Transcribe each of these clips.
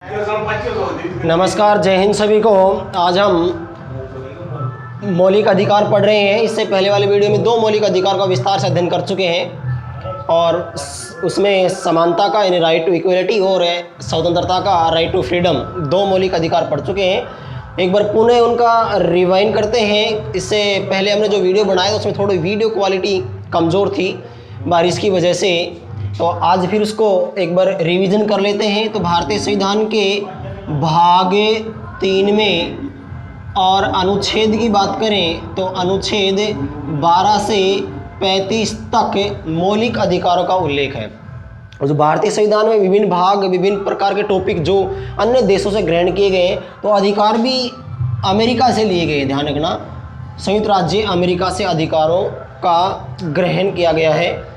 नमस्कार, जय हिंद सभी को। आज हम मौलिक अधिकार पढ़ रहे हैं। इससे पहले वाले वीडियो में 2 मौलिक अधिकार का विस्तार से अध्ययन कर चुके हैं और उसमें समानता का यानी राइट टू इक्वलिटी और स्वतंत्रता का राइट टू फ्रीडम 2 मौलिक अधिकार पढ़ चुके हैं। एक बार पुनः उनका रिवाइंड करते हैं। इससे पहले हमने जो वीडियो बनाया उसमें थोड़ी वीडियो क्वालिटी कमज़ोर थी बारिश की वजह से, तो आज फिर उसको एक बार रिवीजन कर लेते हैं। तो भारतीय संविधान के भाग 3 में और अनुच्छेद की बात करें तो अनुच्छेद 12 से 35 तक मौलिक अधिकारों का उल्लेख है। और जो भारतीय संविधान में विभिन्न भाग, विभिन्न प्रकार के टॉपिक जो अन्य देशों से ग्रहण किए गए हैं, तो अधिकार भी अमेरिका से लिए गए। ध्यान रखना, संयुक्त राज्य अमेरिका से अधिकारों का ग्रहण किया गया है।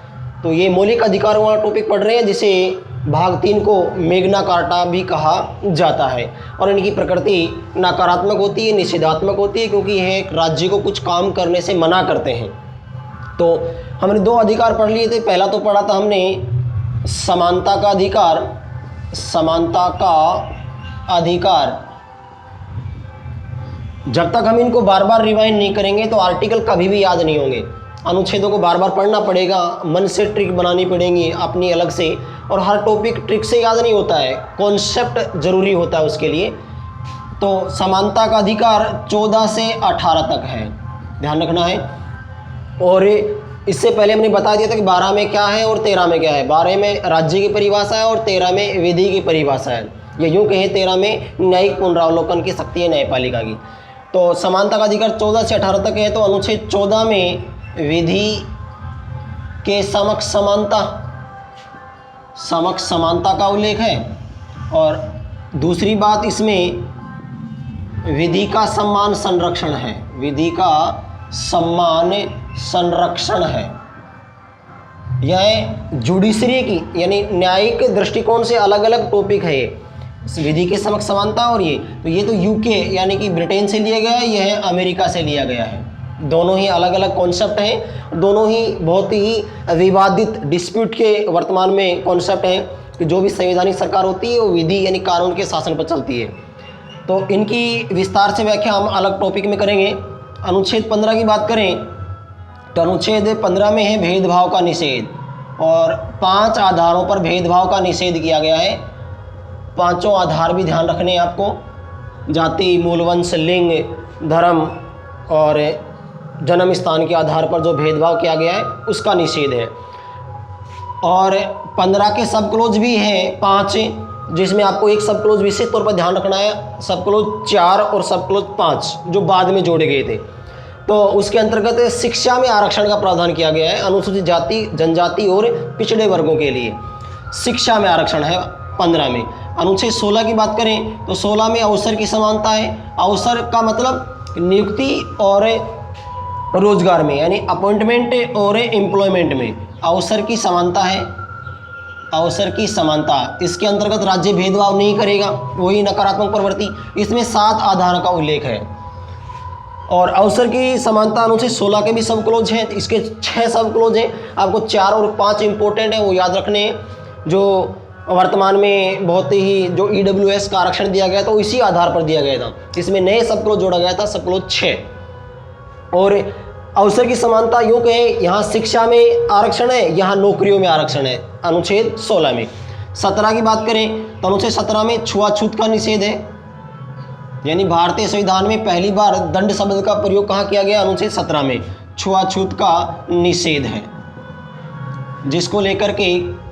तो ये मौलिक अधिकारों वाला टॉपिक पढ़ रहे हैं, जिसे भाग 3 को मैग्ना कार्टा भी कहा जाता है। और इनकी प्रकृति नकारात्मक होती है, निषेधात्मक होती है, क्योंकि यह एक राज्य को कुछ काम करने से मना करते हैं। तो हमने 2 अधिकार पढ़ लिए थे। पहला तो पढ़ा था हमने समानता का अधिकार। समानता का अधिकार, जब तक हम इनको बार बार रिवाइंड नहीं करेंगे तो आर्टिकल कभी भी याद नहीं होंगे। अनुच्छेदों को बार बार पढ़ना पड़ेगा, मन से ट्रिक बनानी पड़ेंगी अपनी अलग से, और हर टॉपिक ट्रिक से याद नहीं होता है, कॉन्सेप्ट ज़रूरी होता है उसके लिए। तो समानता का अधिकार 14 से 18 तक है, ध्यान रखना है। और इससे पहले हमने बता दिया था कि 12 में क्या है और 13 में क्या है। 12 में राज्य की परिभाषा है और 13 में विधि की परिभाषा है। ये यूँ कहें 13 में न्यायिक पुनरावलोकन की शक्ति है न्यायपालिका की। तो समानता का अधिकार 14 से 18 तक है। तो अनुच्छेद 14 में विधि के समक्ष समानता का उल्लेख है। और दूसरी बात, इसमें विधि का सम्मान संरक्षण है। विधि का सम्मान संरक्षण है। यह जुडिशरी की यानी न्यायिक दृष्टिकोण से अलग अलग टॉपिक है ये, विधि के समक्ष समानता और ये। तो ये तो यूके यानी कि ब्रिटेन से लिया गया है, यह अमेरिका से लिया गया है। दोनों ही अलग अलग कॉन्सेप्ट हैं, दोनों ही बहुत ही विवादित डिस्प्यूट के वर्तमान में कॉन्सेप्ट हैं कि जो भी संवैधानिक सरकार होती है वो विधि यानी कानून के शासन पर चलती है। तो इनकी विस्तार से व्याख्या हम अलग टॉपिक में करेंगे। अनुच्छेद 15 की बात करें तो अनुच्छेद 15 में है भेदभाव का निषेध, और 5 आधारों पर भेदभाव का निषेध किया गया है। 5 आधार भी ध्यान रखने हैं आपको, जाति, मूलवंश, लिंग, धर्म और जन्म स्थान के आधार पर जो भेदभाव किया गया है उसका निषेध है। और 15 के सब क्लोज भी हैं 5, जिसमें आपको एक सब क्लोज विशेष तौर पर ध्यान रखना है, सब क्लोज 4 और सब क्लोज 5 जो बाद में जोड़े गए थे। तो उसके अंतर्गत शिक्षा में आरक्षण का प्रावधान किया गया है अनुसूचित जाति, जनजाति और पिछड़े वर्गों के लिए। शिक्षा में आरक्षण है 15 में। अनुच्छेद 16 की बात करें तो 16 में अवसर की समानता है। अवसर का मतलब नियुक्ति और रोजगार में, यानी अपॉइंटमेंट और एम्प्लॉयमेंट में अवसर की समानता है। अवसर की समानता, इसके अंतर्गत राज्य भेदभाव नहीं करेगा, वही नकारात्मक प्रवृत्ति। इसमें 7 आधार का उल्लेख है। और अवसर की समानता अनुच्छेद 16 के भी सब क्लोज हैं, इसके 6 सब क्लोज हैं। आपको 4 और 5 इंपॉर्टेंट है, वो याद रखने हैं। जो वर्तमान में बहुत ही जो EWS का आरक्षण दिया गया था वो इसी आधार पर दिया गया था। इसमें नए सब क्लोज जोड़ा गया था, सब क्लोज 6। और अवसर की समानता यूँ कहें, यहाँ शिक्षा में आरक्षण है, यहाँ नौकरियों में आरक्षण है अनुच्छेद 16 में। 17 की बात करें तो अनुच्छेद 17 में छुआछूत का निषेध है। यानी भारतीय संविधान में पहली बार दंड शब्द का प्रयोग कहाँ किया गया? अनुच्छेद 17 में छुआछूत का निषेध है, जिसको लेकर के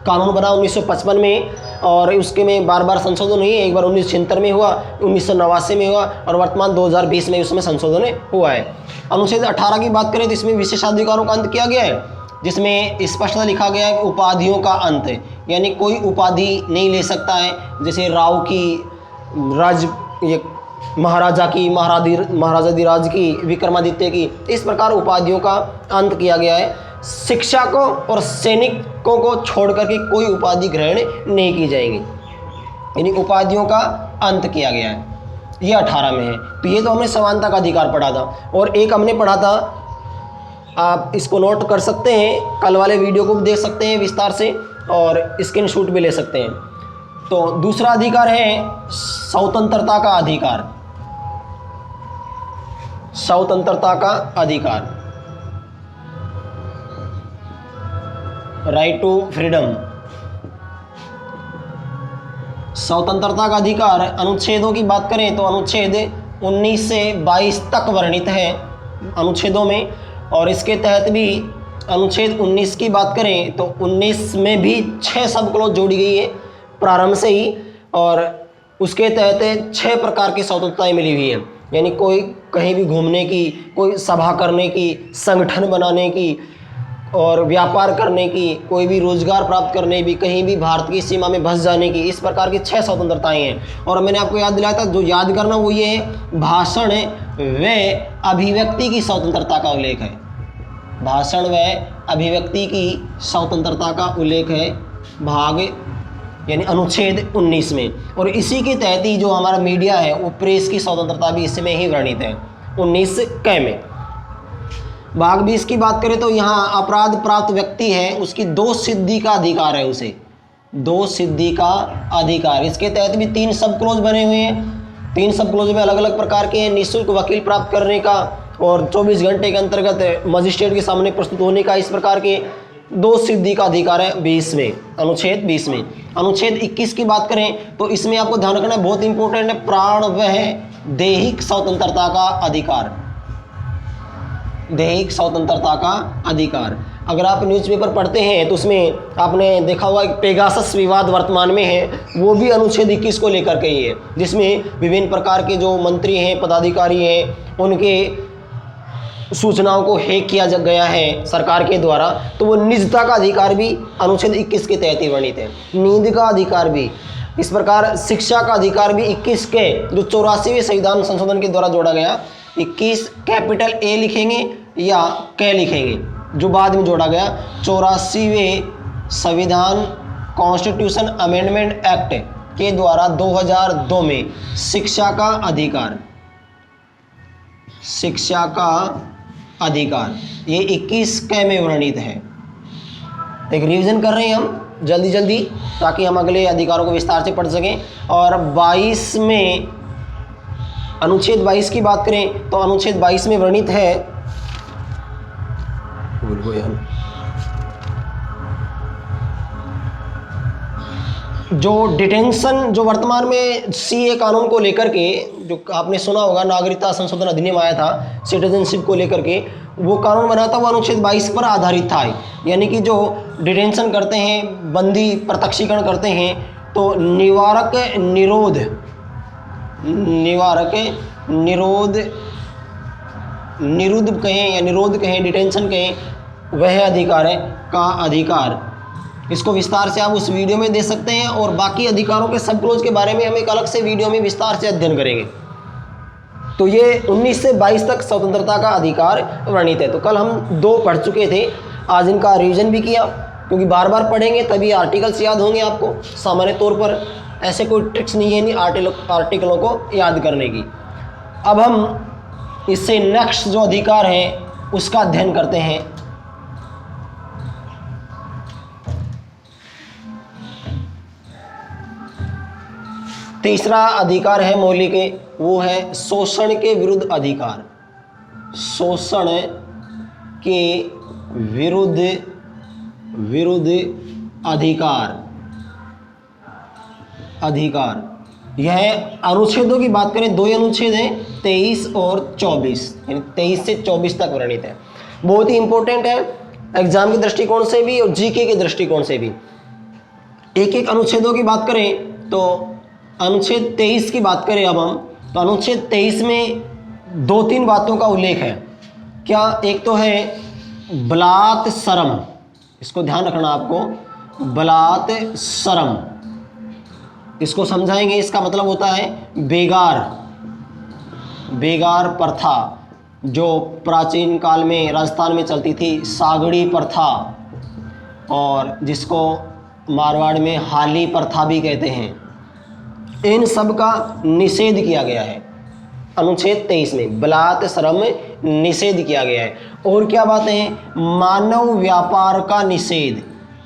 कानून बना 1955 में, और उसके में बार बार संशोधन हुई। एक बार 1976 में हुआ, 1989 में हुआ, और वर्तमान 2020 में उसमें संशोधन हुआ है। अनुच्छेद 18 की बात करें तो इसमें विशेषाधिकारों का अंत किया गया है, जिसमें स्पष्टता लिखा गया है उपाधियों का अंत, यानी कोई उपाधि नहीं ले सकता है। जैसे राव की, ये महाराजा की, महाराजाधिराज की, विक्रमादित्य की, इस प्रकार उपाधियों का अंत किया गया है। शिक्षकों और सैनिकों को छोड़ करके कोई उपाधि ग्रहण नहीं की जाएगी, यानी उपाधियों का अंत किया गया है। ये 18 में है। तो ये तो हमने समानता का अधिकार पढ़ा था। और एक हमने पढ़ा था, आप इसको नोट कर सकते हैं, कल वाले वीडियो को भी देख सकते हैं विस्तार से, और स्क्रीनशॉट भी ले सकते हैं। तो दूसरा अधिकार है स्वतंत्रता का अधिकार, स्वतंत्रता का अधिकार, राइट टू फ्रीडम। स्वतंत्रता का अधिकार, अनुच्छेदों की बात करें तो अनुच्छेद 19 से 22 तक वर्णित है अनुच्छेदों में, और इसके तहत भी अनुच्छेद 19 की बात करें तो 19 में भी 6 सब क्लॉज जोड़ी गई है प्रारंभ से ही, और उसके तहत 6 प्रकार की स्वतंत्रताएं मिली हुई हैं। यानी कोई कहीं भी घूमने की, कोई सभा करने की, संगठन बनाने की और व्यापार करने की, कोई भी रोजगार प्राप्त करने भी, कहीं भी भारत की सीमा में बस जाने की, इस प्रकार की 6 स्वतंत्रताएं हैं। और मैंने आपको याद दिलाया था, जो याद करना वो ये है, भाषण व अभिव्यक्ति की स्वतंत्रता का उल्लेख है, भाषण व अभिव्यक्ति की स्वतंत्रता का उल्लेख है भाग यानी अनुच्छेद 19 में। और इसी के तहत ही जो हमारा मीडिया है वो प्रेस की स्वतंत्रता भी इसमें ही वर्णित है 19 क में। भाग 20 की बात करें तो यहाँ अपराध प्राप्त व्यक्ति है उसकी 2 सिद्धि का अधिकार है, उसे 2 सिद्धि का अधिकार। इसके तहत भी 3 सब क्लोज बने हुए हैं, 3 सब क्लोज में अलग अलग प्रकार के हैं, निःशुल्क वकील प्राप्त करने का और 24 घंटे के अंतर्गत मजिस्ट्रेट के सामने प्रस्तुत होने का, इस प्रकार के 2 सिद्धि का अधिकार है 20 में, अनुच्छेद 20 में। अनुच्छेद 21 की बात करें तो इसमें आपको ध्यान रखना बहुत इंपॉर्टेंट है, प्राण व दैहिक स्वतंत्रता का अधिकार, दैहिक स्वतंत्रता का अधिकार। अगर आप न्यूज़पेपर पढ़ते हैं तो उसमें आपने देखा होगा पेगासस विवाद वर्तमान में है, वो भी अनुच्छेद 21 को लेकर के ही है, जिसमें विभिन्न प्रकार के जो मंत्री हैं, पदाधिकारी हैं, उनके सूचनाओं को हैक किया गया है सरकार के द्वारा, तो वो निजता का अधिकार भी अनुच्छेद 21 के तहत ही वर्णित है। नींद का अधिकार भी इस प्रकार, शिक्षा का अधिकार भी 21 के जो 84वें संविधान संशोधन के द्वारा जोड़ा गया, 21 कैपिटल ए लिखेंगे या क लिखेंगे, जो बाद में जोड़ा गया 84वें संविधान कॉन्स्टिट्यूशन अमेंडमेंट एक्ट के द्वारा 2002 में शिक्षा का अधिकार, शिक्षा का अधिकार, ये 21 क में वर्णित है। एक रिवीजन कर रहे हैं हम जल्दी जल्दी ताकि हम अगले अधिकारों को विस्तार से पढ़ सकें। और 22 में, अनुच्छेद 22 की बात करें तो अनुच्छेद 22 में वर्णित है, भूल गए हम, जो डिटेंशन, जो वर्तमान में सीए कानून को लेकर के, जो आपने सुना होगा नागरिकता संशोधन अधिनियम आया था सिटीजनशिप को लेकर के, वो कानून बना था, वो अनुच्छेद 22 पर आधारित था। यानी कि जो डिटेंशन करते हैं, बंदी प्रत्यक्षीकरण करते हैं, तो निवारक निरोध, निवारक निरोध, निरुद्ध कहें या निरोध कहें, डिटेंशन कहें, वह अधिकार है का अधिकार। इसको विस्तार से आप उस वीडियो में दे सकते हैं, और बाकी अधिकारों के सब क्लोज के बारे में हम एक अलग से वीडियो में विस्तार से अध्ययन करेंगे। तो ये 19 से 22 तक स्वतंत्रता का अधिकार वर्णित है। तो कल हम 2 पढ़ चुके थे, आज इनका रिवीजन भी किया, क्योंकि बार बार पढ़ेंगे तभी आर्टिकल्स याद होंगे आपको। सामान्य तौर पर ऐसे कोई ट्रिक्स नहीं है नहीं आर्टिकलों को याद करने की। अब हम इससे नेक्स्ट जो अधिकार है उसका अध्ययन करते हैं। तीसरा अधिकार है मौलिक, वो है शोषण के विरुद्ध अधिकार, शोषण के विरुद्ध अधिकार, अधिकार। यह अनुच्छेदों की बात करें, 2 अनुच्छेद हैं, 23 और 24, यानी 23 से 24 तक वर्णित है। बहुत ही इंपॉर्टेंट है एग्जाम के दृष्टिकोण से भी और जीके के दृष्टिकोण से भी। एक एक अनुच्छेदों की बात करें तो अनुच्छेद 23 की बात करें अब हम, तो अनुच्छेद 23 में 2-3 बातों का उल्लेख है। क्या? एक तो है बलात् शरम, इसको ध्यान रखना आपको, बलात् शरम, इसको समझाएंगे। इसका मतलब होता है बेगार, बेगार प्रथा, जो प्राचीन काल में राजस्थान में चलती थी, सागड़ी प्रथा, और जिसको मारवाड़ में हाली प्रथा भी कहते हैं, इन सब का निषेध किया गया है अनुच्छेद 23 में। बलात् शरम निषेध किया गया है। और क्या बातें हैं? मानव व्यापार का निषेध,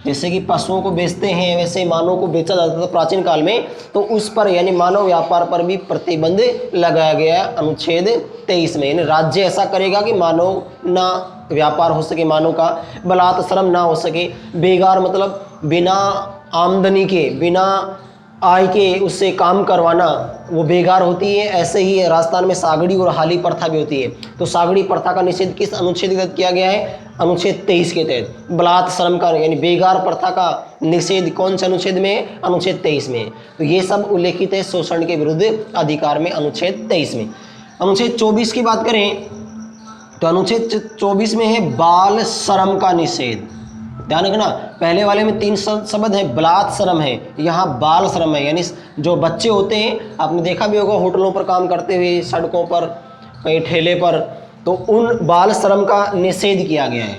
जैसे कि पशुओं को बेचते हैं वैसे मानव को बेचा जाता था प्राचीन काल में, तो उस पर यानी मानव व्यापार पर भी प्रतिबंध लगाया गया अनुच्छेद 23 में। यानी राज्य ऐसा करेगा कि मानव ना व्यापार हो सके, मानव का बलात् श्रम ना हो सके। बेगार मतलब बिना आमदनी के, बिना आय के उससे काम करवाना, वो बेगार होती है। ऐसे ही राजस्थान में सागड़ी और हाली प्रथा भी होती है। तो सागड़ी प्रथा का निषेध किस अनुच्छेद के तहत किया गया है? अनुच्छेद 23 के तहत। बलात् श्रम का यानी बेगार प्रथा का निषेध कौन से अनुच्छेद में है? अनुच्छेद 23 में। तो ये सब उल्लेखित है शोषण के विरुद्ध अधिकार में अनुच्छेद 23 में। अनुच्छेद 24 की बात करें तो अनुच्छेद 24 में है बाल श्रम का निषेध। ध्यान रखना, पहले वाले में 3 शब्द है, बलात् श्रम है, यहाँ बाल श्रम है। यानी जो बच्चे होते हैं, आपने देखा भी होगा होटलों पर काम करते हुए, सड़कों पर, कहीं ठेले पर, तो उन बाल श्रम का निषेध किया गया है।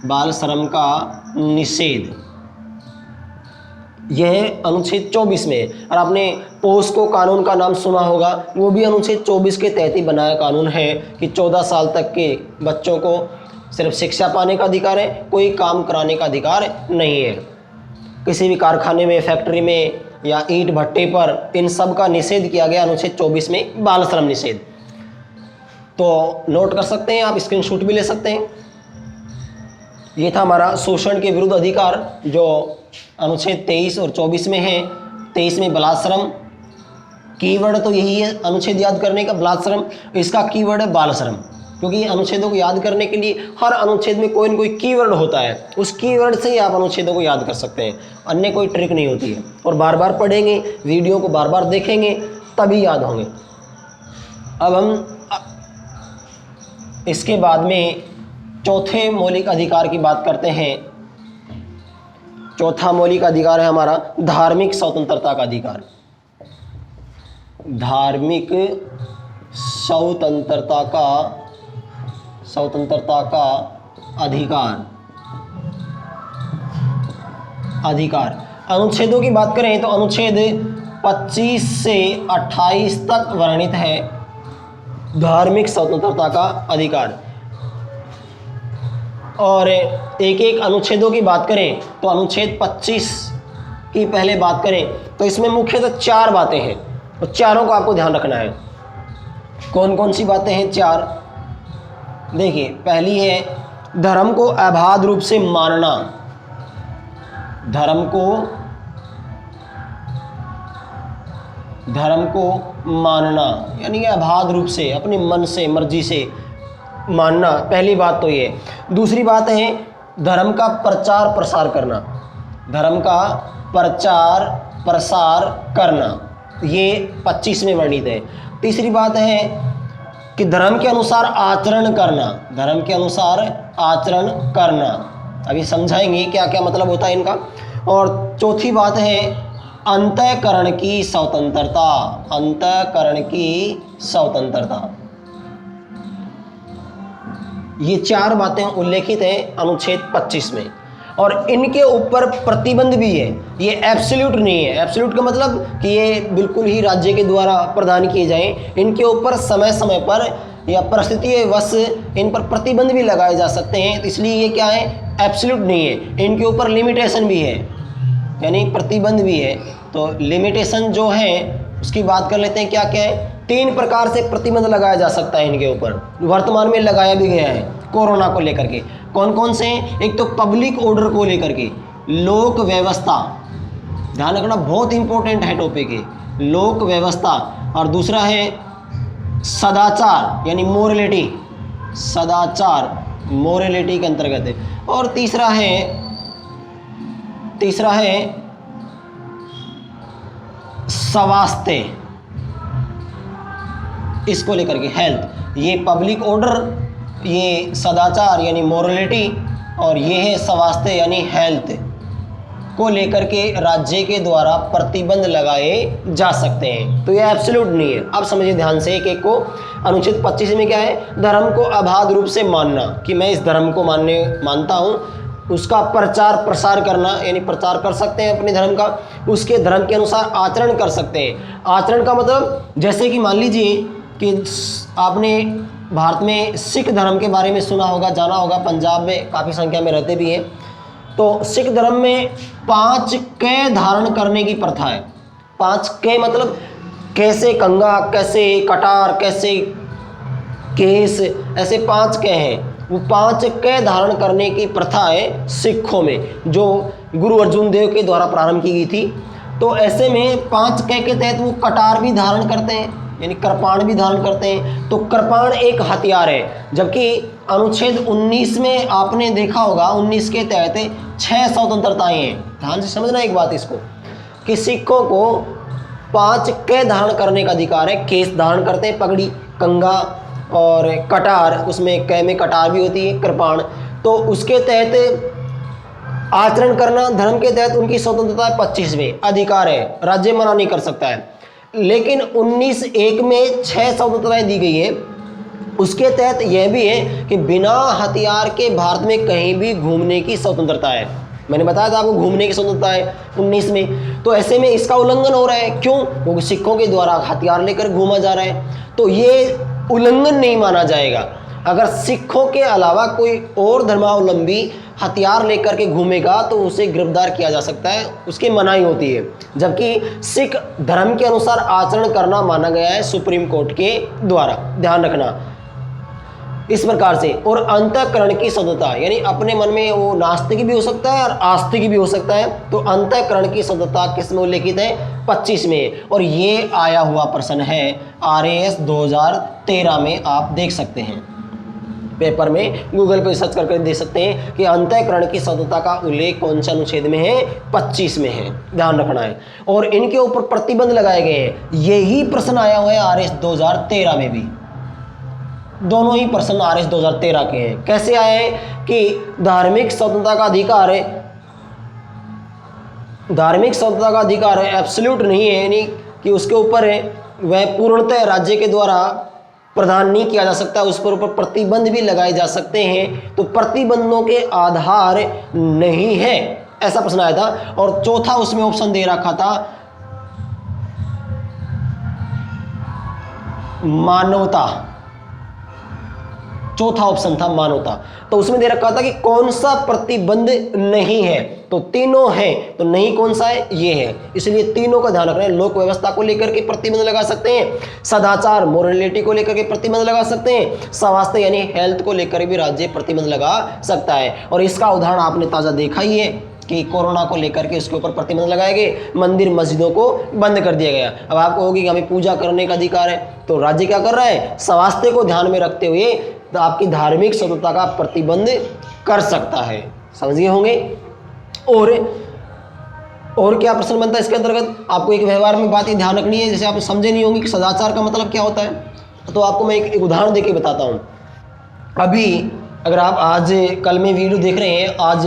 बाल श्रम का निषेध यह अनुच्छेद 24 में है। और आपने पोस्को कानून का नाम सुना होगा, वो भी अनुच्छेद 24 के तहत ही बनाया कानून है कि 14 साल तक के बच्चों को सिर्फ शिक्षा पाने का अधिकार है, कोई काम कराने का अधिकार नहीं है। किसी भी कारखाने में, फैक्ट्री में या ईंट भट्टे पर, इन सब का निषेध किया गया अनुच्छेद 24 में, बाल श्रम निषेध। तो नोट कर सकते हैं आप, स्क्रीनशॉट भी ले सकते हैं। ये था हमारा शोषण के विरुद्ध अधिकार जो अनुच्छेद 23 और 24 में है। 23 में बलात् श्रम, कीवर्ड तो यही है अनुच्छेद याद करने का, बलात् श्रम। इसका कीवर्ड है बाल श्रम, क्योंकि अनुच्छेदों को याद करने के लिए हर अनुच्छेद में कोई न कोई कीवर्ड होता है, उस कीवर्ड से ही आप अनुच्छेदों को याद कर सकते हैं, अन्य कोई ट्रिक नहीं होती है। और बार बार पढ़ेंगे, वीडियो को बार बार देखेंगे, तभी याद होंगे। अब हम इसके बाद में चौथे मौलिक अधिकार की बात करते हैं। चौथा मौलिक अधिकार है हमारा धार्मिक स्वतंत्रता का अधिकार। धार्मिक स्वतंत्रता का अधिकार। अनुच्छेदों की बात करें तो अनुच्छेद 25 से 28 तक वर्णित है धार्मिक स्वतंत्रता का अधिकार। और एक एक अनुच्छेदों की बात करें तो अनुच्छेद 25 की पहले बात करें तो इसमें मुख्यतः 4 बातें हैं, और चारों को आपको ध्यान रखना है। कौन कौन सी बातें हैं? 4। देखिए, पहली है धर्म को अबाध रूप से मानना। धर्म को मानना यानी अबाध रूप से, अपने मन से, मर्जी से मानना, पहली बात तो ये। दूसरी बात है धर्म का प्रचार प्रसार करना। धर्म का प्रचार प्रसार करना, ये 25 में वर्णित है। तीसरी बात है कि धर्म के अनुसार आचरण करना। धर्म के अनुसार आचरण करना, अभी समझाएंगे क्या क्या मतलब होता है इनका। और चौथी बात है अंतःकरण की स्वतंत्रता। अंतःकरण की स्वतंत्रता, ये 4 बातें उल्लेखित हैं अनुच्छेद 25 में, और इनके ऊपर प्रतिबंध भी है। ये एब्सोल्यूट नहीं है। एब्सोल्यूट का मतलब कि ये बिल्कुल ही राज्य के द्वारा प्रदान किए जाएं। इनके ऊपर समय समय पर या परिस्थिति वश इन पर प्रतिबंध भी लगाए जा सकते हैं, इसलिए ये क्या है? एब्सोल्यूट नहीं है। इनके ऊपर लिमिटेशन भी है, यानी प्रतिबंध भी है। तो लिमिटेशन जो है उसकी बात कर लेते हैं, क्या क्या है? 3 प्रकार से प्रतिबंध लगाया जा सकता है इनके ऊपर, वर्तमान में लगाया भी गया है कोरोना को लेकर के। कौन कौन से हैं? एक तो पब्लिक ऑर्डर को लेकर के, लोक व्यवस्था, ध्यान रखना बहुत इंपॉर्टेंट है टॉपिक है, लोक व्यवस्था। और दूसरा है सदाचार यानी मोरलिटी, सदाचार मोरलिटी के अंतर्गत है। और तीसरा है स्वास्थ्य, इसको लेकर के हेल्थ। ये पब्लिक ऑर्डर, ये सदाचार यानी मोरलिटी, और ये है स्वास्थ्य यानी हेल्थ को लेकर के राज्य के द्वारा प्रतिबंध लगाए जा सकते हैं। तो ये एब्सोल्यूट नहीं है। अब समझिए ध्यान से एक एक को। अनुच्छेद 25 में क्या है? धर्म को अबाध रूप से मानना, कि मैं इस धर्म को मानता हूँ, उसका प्रचार प्रसार करना, यानी प्रचार कर सकते हैं अपने धर्म का, उसके धर्म के अनुसार आचरण कर सकते हैं। आचरण का मतलब जैसे कि मान लीजिए कि आपने भारत में सिख धर्म के बारे में सुना होगा, जाना होगा, पंजाब में काफ़ी संख्या में रहते भी हैं। तो सिख धर्म में 5 कै धारण करने की प्रथा है। 5 कै मतलब कैसे कंगा, कैसे कटार, कैसे केस, ऐसे 5 कै हैं। वो 5 कै धारण करने की प्रथा है सिखों में, जो गुरु अर्जुन देव के द्वारा प्रारंभ की गई थी। तो ऐसे में 5 कै के तहत वो कटार भी धारण करते हैं, यानी कृपाण भी धारण करते हैं। तो कृपाण एक हथियार है, जबकि अनुच्छेद 19 में आपने देखा होगा 19 के तहत 6 स्वतंत्रताएं हैं। ध्यान से समझना एक बात इसको, कि सिखों को 5 कै धारण करने का अधिकार है। केस धारण करते हैं, पगड़ी, कंगा और कटार, उसमें कै में कटार भी होती है, कृपाण। तो उसके तहत आचरण करना धर्म के तहत उनकी स्वतंत्रता है। 25वें अधिकार है, राज्य मना नहीं कर सकता है। लेकिन 19(1) में 6 स्वतंत्रताएं दी गई है। उसके तहत यह भी है कि बिना हथियार के भारत में कहीं भी घूमने की स्वतंत्रता है। मैंने बताया था आपको घूमने की स्वतंत्रता है 19 में। तो ऐसे में इसका उल्लंघन हो रहा है, क्यों? क्योंकि सिखों के द्वारा हथियार लेकर घूमा जा रहा है। तो ये उल्लंघन नहीं माना जाएगा। अगर सिखों के अलावा कोई और धर्मावलंबी हथियार लेकर के घूमेगा तो उसे गिरफ्तार किया जा सकता है, उसकी मनाही होती है। जबकि सिख धर्म के अनुसार आचरण करना माना गया है सुप्रीम कोर्ट के द्वारा। ध्यान रखना इस प्रकार से। और अंतःकरण की स्वतंत्रता, यानी अपने मन में वो नास्तिक भी हो सकता है और आस्तिक भी हो सकता है। तो अंतःकरण की स्वतंत्रता किस में उल्लेखित है? 25 में। और ये आया हुआ प्रश्न है RAS 2013 में, आप देख सकते हैं पेपर में, गूगल पे सर्च करके देख सकते हैं कि अंतःकरण की स्वतंत्रता का उल्लेख कौन से अनुच्छेद में है? 25 में है। ध्यान रखना है। और इनके ऊपर प्रतिबंध लगाए गए हैं। यही प्रश्न आया हुआ है RAS 2013 में भी। दोनों ही प्रश्न RAS 2013 के हैं। कैसे आए हैं? कि धार्मिक स्वतंत्रता का अधिकार है, धार्मिक स्वतंत्रता का अधिकार है, एब्सोल्यूट नहीं है, यानी कि उसके ऊपर है वह पूर्णतः राज्य के द्वारा प्रदान नहीं किया जा सकता, उस पर ऊपर प्रतिबंध भी लगाए जा सकते हैं। तो प्रतिबंधों के आधार नहीं है, ऐसा प्रश्न आया था। और चौथा उसमें ऑप्शन दे रखा था मानवता, चौथा ऑप्शन था मानवता। तो उसमें दे रखा था कि कौन सा प्रतिबंध नहीं है, तो तीनों हैं, तो नहीं कौन सा है? ये है। इसलिए तीनों का ध्यान रखना है। लोक व्यवस्था को लेकर के प्रतिबंध लगा सकते हैं, सदाचार मोरलिटी को लेकर के प्रतिबंध लगा सकते हैं, स्वास्थ्य यानी हेल्थ को लेकर भी राज्य प्रतिबंध लगा सकता है। और इसका उदाहरण आपने ताज़ा देखा ही है कि कोरोना को लेकर के उसके ऊपर प्रतिबंध लगाए गए, मंदिर मस्जिदों को बंद कर दिया गया। अब आपको होगी कि हमें पूजा करने का अधिकार है, तो राज्य क्या कर रहा है? स्वास्थ्य को ध्यान में रखते हुए तो आपकी धार्मिक स्वतंत्रता का प्रतिबंध कर सकता है। समझ गए होंगे। और क्या प्रश्न बनता है इसके अंतर्गत? आपको एक व्यवहार में बात ये ध्यान रखनी है, जैसे आप समझे नहीं होंगे कि सदाचार का मतलब क्या होता है, तो आपको मैं एक उदाहरण देके बताता हूँ। अभी अगर आप आज कल में वीडियो देख रहे हैं, आज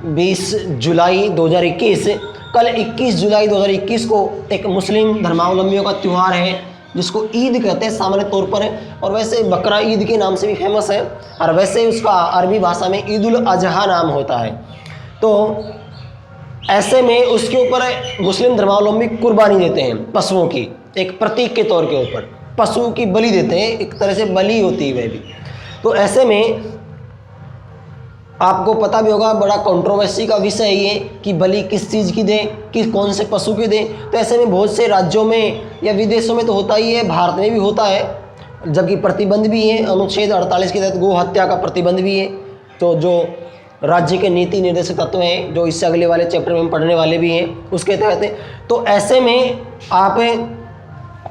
20 जुलाई 2021, कल 21 जुलाई 2021 को एक मुस्लिम धर्मावलंबियों का त्यौहार है जिसको ईद कहते हैं सामान्य तौर पर, और वैसे बकरा ईद के नाम से भी फेमस है, और वैसे उसका अरबी भाषा में ईद उल अजहा नाम होता है। तो ऐसे में उसके ऊपर मुस्लिम धर्मावलंबी कुर्बानी देते हैं पशुओं की, एक प्रतीक के तौर के ऊपर पशु की बलि देते हैं, एक तरह से बलि होती है वह भी। तो ऐसे में आपको पता भी होगा, बड़ा कंट्रोवर्सी का विषय ये कि बलि किस चीज़ की दें, किस कौन से पशु की दें। तो ऐसे में बहुत से राज्यों में या विदेशों में तो होता ही है, भारत में भी होता है, जबकि प्रतिबंध भी है। अनुच्छेद 48 के तहत गो हत्या का प्रतिबंध भी है। तो जो राज्य के नीति निर्देशक तत्व हैं, जो इससे अगले वाले चैप्टर में हम पढ़ने वाले भी हैं, उसके तहत। तो ऐसे में आप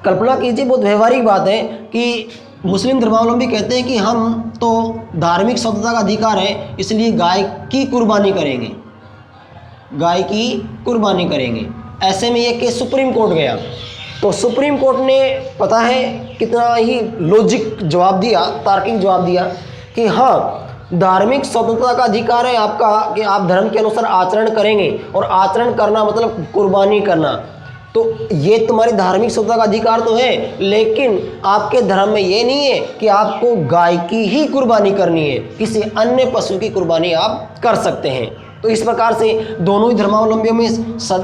कल्पना कीजिए, बहुत व्यवहारिक बात है कि मुस्लिम धर्मावलंबी कहते हैं कि हम तो धार्मिक स्वतंत्रता का अधिकार है, इसलिए गाय की कुर्बानी करेंगे, गाय की कुर्बानी करेंगे। ऐसे में ये केस सुप्रीम कोर्ट गया, तो सुप्रीम कोर्ट ने पता है कितना ही लॉजिक जवाब दिया, तार्किक जवाब दिया कि हाँ, धार्मिक स्वतंत्रता का अधिकार है आपका कि आप धर्म के अनुसार आचरण करेंगे, और आचरण करना मतलब कुर्बानी करना। तो ये तुम्हारी धार्मिक स्वतंत्रता का अधिकार तो है, लेकिन आपके धर्म में ये नहीं है कि आपको गाय की ही कुर्बानी करनी है, किसी अन्य पशु की कुर्बानी आप कर सकते हैं। तो इस प्रकार से दोनों ही धर्मावलंबियों में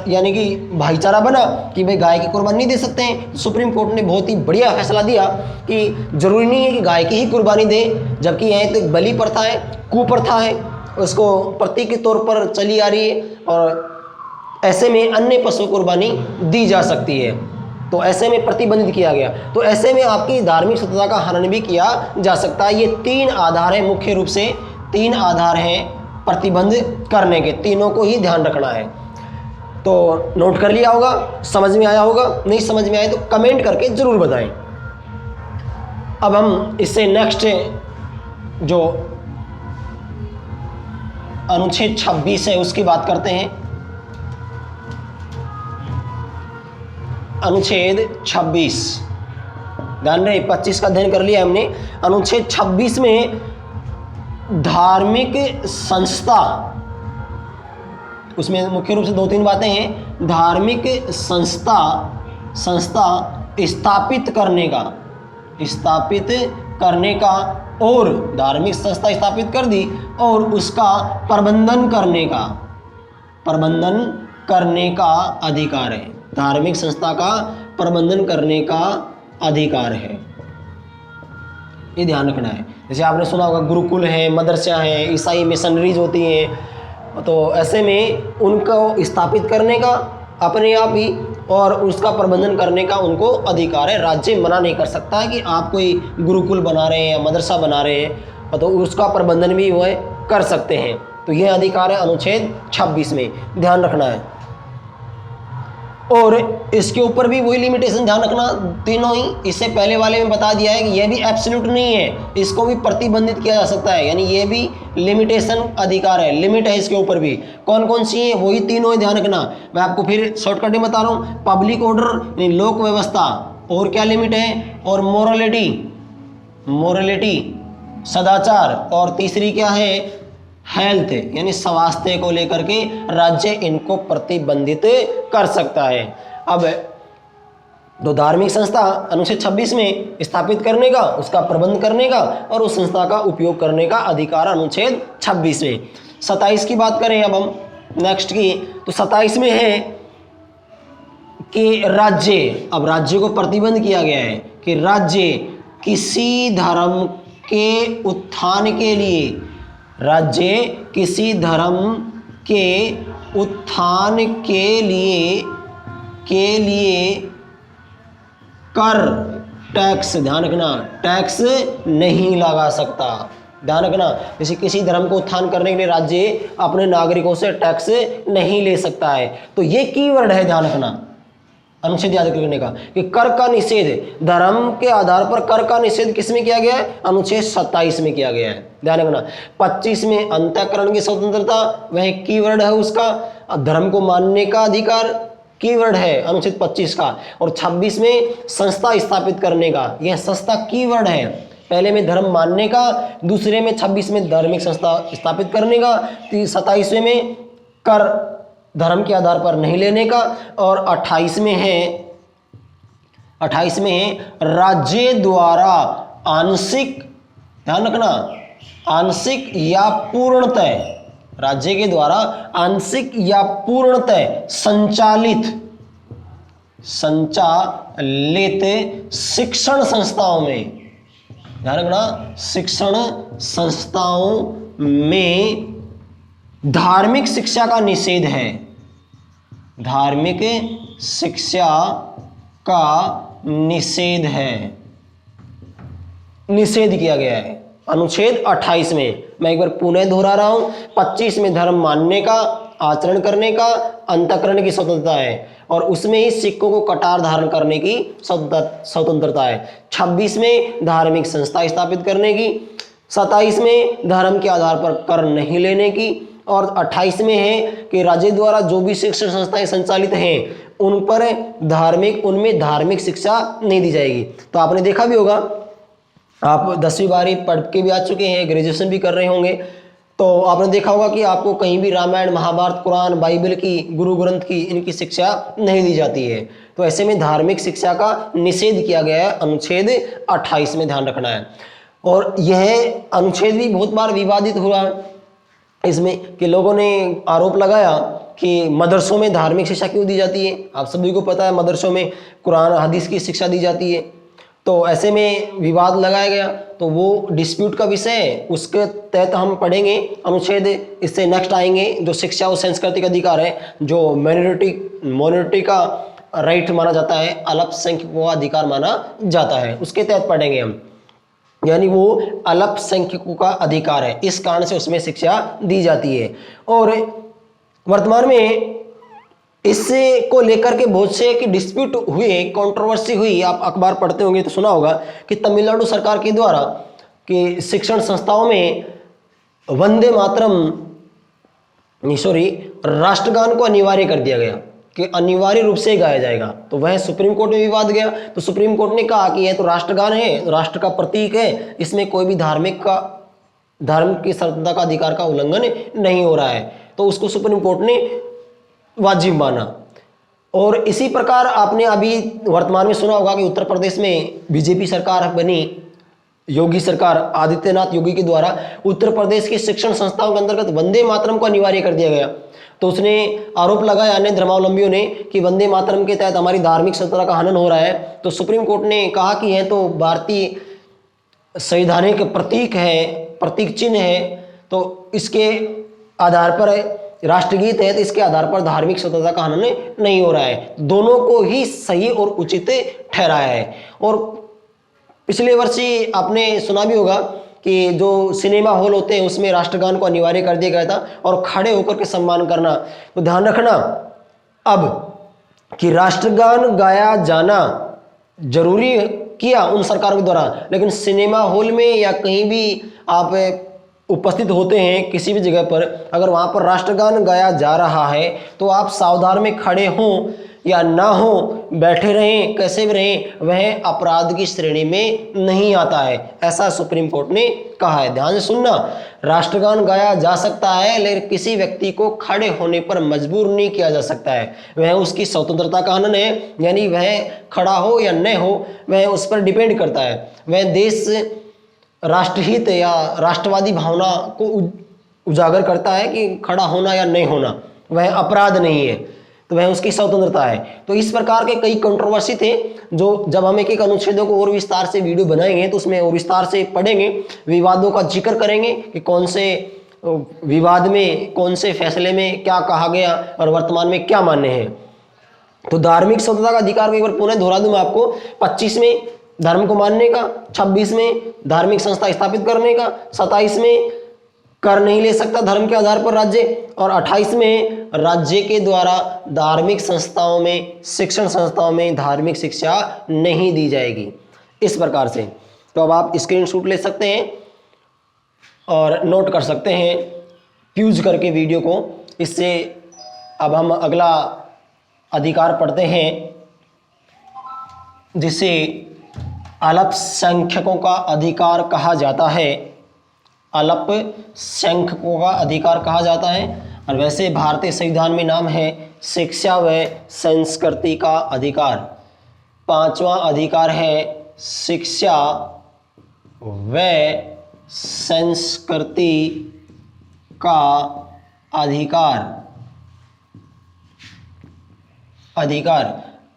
यानी कि भाईचारा बना कि भाई गाय की कुर्बानी नहीं दे सकते हैं। सुप्रीम कोर्ट ने बहुत ही बढ़िया फैसला दिया कि जरूरी नहीं है कि गाय की ही कुर्बानी दे, जबकि यह तो एक बलि प्रथा है, कुप्रथा है, उसको प्रतीक के तौर पर चली आ रही है, और ऐसे में अन्य पशु कुर्बानी दी जा सकती है। तो ऐसे में प्रतिबंधित किया गया, तो ऐसे में आपकी धार्मिक स्वतंत्रता का हनन भी किया जा सकता है। ये 3 आधार हैं, मुख्य रूप से 3 आधार हैं प्रतिबंध करने के, तीनों को ही ध्यान रखना है। तो नोट कर लिया होगा, समझ में आया होगा, नहीं समझ में आए तो कमेंट करके ज़रूर बताएं। अब हम इससे नेक्स्ट जो अनुच्छेद 26 है उसकी बात करते हैं। अनुच्छेद 26, ध्यान रहे 25 का अध्ययन कर लिया हमने। अनुच्छेद 26 में धार्मिक संस्था, उसमें मुख्य रूप से 2-3 बातें हैं। धार्मिक संस्था स्थापित करने का और धार्मिक संस्था स्थापित कर दी और उसका प्रबंधन करने का अधिकार है। धार्मिक संस्था का प्रबंधन करने का अधिकार है, ये ध्यान रखना है। जैसे आपने सुना होगा गुरुकुल है, मदरसा है, ईसाई मिशनरीज होती हैं, तो ऐसे में उनको स्थापित करने का अपने आप ही और उसका प्रबंधन करने का उनको अधिकार है। राज्य मना नहीं कर सकता है कि आप कोई गुरुकुल बना रहे हैं या मदरसा बना रहे हैं, तो उसका प्रबंधन भी वह कर सकते हैं। तो यह अधिकार है अनुच्छेद 26 में, ध्यान रखना है। और इसके ऊपर भी वही लिमिटेशन ध्यान रखना, तीनों ही इससे पहले वाले में बता दिया है कि यह भी एब्सोल्यूट नहीं है, इसको भी प्रतिबंधित किया जा सकता है, यानी ये भी लिमिटेशन अधिकार है, लिमिट है इसके ऊपर भी। कौन कौन सी है, वही तीनों ही ध्यान रखना। मैं आपको फिर शॉर्टकट में बता रहा हूँ। पब्लिक ऑर्डर यानी लोक व्यवस्था, और क्या लिमिट है, और मोरलिटी सदाचार, और तीसरी क्या है, हेल्थ यानी स्वास्थ्य को लेकर के राज्य इनको प्रतिबंधित कर सकता है। अब तो धार्मिक संस्था अनुच्छेद 26 में स्थापित करने का, उसका प्रबंध करने का और उस संस्था का उपयोग करने का अधिकार अनुच्छेद 26 में। 27 की बात करें अब हम नेक्स्ट की, तो 27 में है कि राज्य, अब राज्य को प्रतिबंध किया गया है कि राज्य किसी धर्म के उत्थान के लिए, राज्य किसी धर्म के उत्थान के लिए कर, टैक्स, ध्यान रखना, टैक्स नहीं लगा सकता। ध्यान रखना, जैसे किसी धर्म को उत्थान करने के लिए राज्य अपने नागरिकों से टैक्स नहीं ले सकता है। तो ये कीवर्ड है, ध्यान रखना, अनुच्छेद याद करने का कि कर का निषेध, धर्म के आधार पर कर का निषेध किसमें किया गया है, अनुच्छेद 27 में किया गया है। ध्यान रखना। 25 में अंतःकरण की स्वतंत्रता, वह कीवर्ड है उसका, धर्म को मानने का अधिकार कीवर्ड है अनुच्छेद 25 का। और 26 में संस्था स्थापित करने का, यह संस्था कीवर्ड है। पहले में धर्म मानने का, दूसरे में 26 में धार्मिक संस्था स्थापित करने का, 27वें में कर धर्म के आधार पर नहीं लेने का, और 28 में है राज्य द्वारा आंशिक, ध्यान रखना, आंशिक या पूर्णतः, राज्य के द्वारा आंशिक या पूर्णतः संचालित शिक्षण संस्थाओं में, ध्यान रखना, शिक्षण संस्थाओं में धार्मिक शिक्षा का निषेध है। धार्मिक शिक्षा का निषेध है, निषेध किया गया है अनुच्छेद 28 में। मैं एक बार पुनः दोहरा रहा हूं, 25 में धर्म मानने का, आचरण करने का, अंतःकरण की स्वतंत्रता है, और उसमें ही सिक्कों को कटार धारण करने की स्वतंत्रता है। 26 में धार्मिक संस्था स्थापित करने की, 27 में धर्म के आधार पर कर नहीं लेने की, और 28 में है कि राज्य द्वारा जो भी शिक्षण संस्थाएं संचालित हैं उन पर उनमें धार्मिक शिक्षा नहीं दी जाएगी। तो आपने देखा भी होगा, आप 10वीं 12वीं पढ़ के भी आ चुके हैं, ग्रेजुएशन भी कर रहे होंगे, तो आपने देखा होगा कि आपको कहीं भी रामायण, महाभारत, कुरान, बाइबल की, गुरु ग्रंथ की, इनकी शिक्षा नहीं दी जाती है। तो ऐसे में धार्मिक शिक्षा का निषेध किया गया है अनुच्छेद 28 में, ध्यान रखना है। और यह अनुच्छेद भी बहुत बार विवादित हुआ इसमें कि लोगों ने आरोप लगाया कि मदरसों में धार्मिक शिक्षा क्यों दी जाती है। आप सभी को पता है मदरसों में कुरान हदीस की शिक्षा दी जाती है, तो ऐसे में विवाद लगाया गया, तो वो डिस्प्यूट का विषय है, उसके तहत हम पढ़ेंगे अनुच्छेद। इससे नेक्स्ट आएंगे जो शिक्षा और सांस्कृतिक अधिकार है, जो माइनॉरिटी का राइट माना जाता है, अल्पसंख्यकों का अधिकार माना जाता है, उसके तहत पढ़ेंगे हम। यानी वो अल्पसंख्यकों का अधिकार है, इस कारण से उसमें शिक्षा दी जाती है। और वर्तमान में इससे को लेकर के बहुत से कि डिस्प्यूट हुए, कंट्रोवर्सी हुई। आप अखबार पढ़ते होंगे तो सुना होगा कि तमिलनाडु सरकार के द्वारा कि शिक्षण संस्थाओं में वंदे मातरम राष्ट्रगान को अनिवार्य कर दिया गया कि अनिवार्य रूप से गाया जाएगा। तो वह सुप्रीम कोर्ट में विवाद गया, तो सुप्रीम कोर्ट ने कहा कि यह तो राष्ट्रगान है, राष्ट्र का प्रतीक है, इसमें कोई भी धर्म की स्वतंत्रता का अधिकार का उल्लंघन नहीं हो रहा है, तो उसको सुप्रीम कोर्ट ने वाजिब माना। और इसी प्रकार आपने अभी वर्तमान में सुना होगा कि उत्तर प्रदेश में बीजेपी सरकार बनी, योगी सरकार, आदित्यनाथ योगी के द्वारा उत्तर प्रदेश की शिक्षण संस्थाओं के अंतर्गत वंदे मातरम को अनिवार्य कर दिया गया। तो उसने आरोप लगाया अन्य धर्मावलंबियों ने कि वंदे मातरम के तहत हमारी धार्मिक स्वतंत्रता का हनन हो रहा है। तो सुप्रीम कोर्ट ने कहा कि यह तो भारतीय संवैधानिक प्रतीक है, प्रतीक चिन्ह है, तो इसके आधार पर राष्ट्रगीत है, तो इसके आधार पर धार्मिक स्वतंत्रता का हनन नहीं हो रहा है। दोनों को ही सही और उचित ठहराया है। और पिछले वर्ष ही आपने सुना भी होगा कि जो सिनेमा हॉल होते हैं उसमें राष्ट्रगान को अनिवार्य कर दिया गया था और खड़े होकर के सम्मान करना। तो ध्यान रखना अब कि राष्ट्रगान गाया जाना जरूरी किया उन सरकारों के द्वारा, लेकिन सिनेमा हॉल में या कहीं भी आप उपस्थित होते हैं किसी भी जगह पर, अगर वहां पर राष्ट्रगान गाया जा रहा है तो आप सावधान में खड़े हों या ना हो, बैठे रहें, कैसे भी रहें, वह अपराध की श्रेणी में नहीं आता है, ऐसा सुप्रीम कोर्ट ने कहा है। ध्यान से सुनना, राष्ट्रगान गाया जा सकता है लेकिन किसी व्यक्ति को खड़े होने पर मजबूर नहीं किया जा सकता है, वह उसकी स्वतंत्रता का हनन है। यानी वह खड़ा हो या न हो वह उस पर डिपेंड करता है, वह देश राष्ट्रहित या राष्ट्रवादी भावना को उजागर करता है कि खड़ा होना या नहीं होना वह अपराध नहीं है, तो वह उसकी स्वतंत्रता है। तो इस प्रकार के कई कंट्रोवर्सी थे, जो जब हम एक एक अनुच्छेदों को और विस्तार से वीडियो बनाएंगे तो उसमें और विस्तार से पढ़ेंगे, विवादों का जिक्र करेंगे कि कौन से विवाद में, कौन से फैसले में क्या कहा गया और वर्तमान में क्या मान्य है। तो धार्मिक स्वतंत्रता का अधिकार को एक बार पुनः दोहरा दूं मैं आपको। 25 में धर्म को मानने का, 26 में धार्मिक संस्था स्थापित करने का, 27 में कर नहीं ले सकता धर्म के आधार पर राज्य, और 28 में राज्य के द्वारा धार्मिक संस्थाओं में, शिक्षण संस्थाओं में धार्मिक शिक्षा नहीं दी जाएगी। इस प्रकार से तो अब आप स्क्रीनशॉट ले सकते हैं और नोट कर सकते हैं फ्यूज करके वीडियो को। इससे अब हम अगला अधिकार पढ़ते हैं जिसे अल्पसंख्यकों का अधिकार कहा जाता है। अल्पसंख्यकों का अधिकार कहा जाता है, और वैसे भारतीय संविधान में नाम है शिक्षा व संस्कृति का अधिकार। 5वां अधिकार है शिक्षा व संस्कृति का अधिकार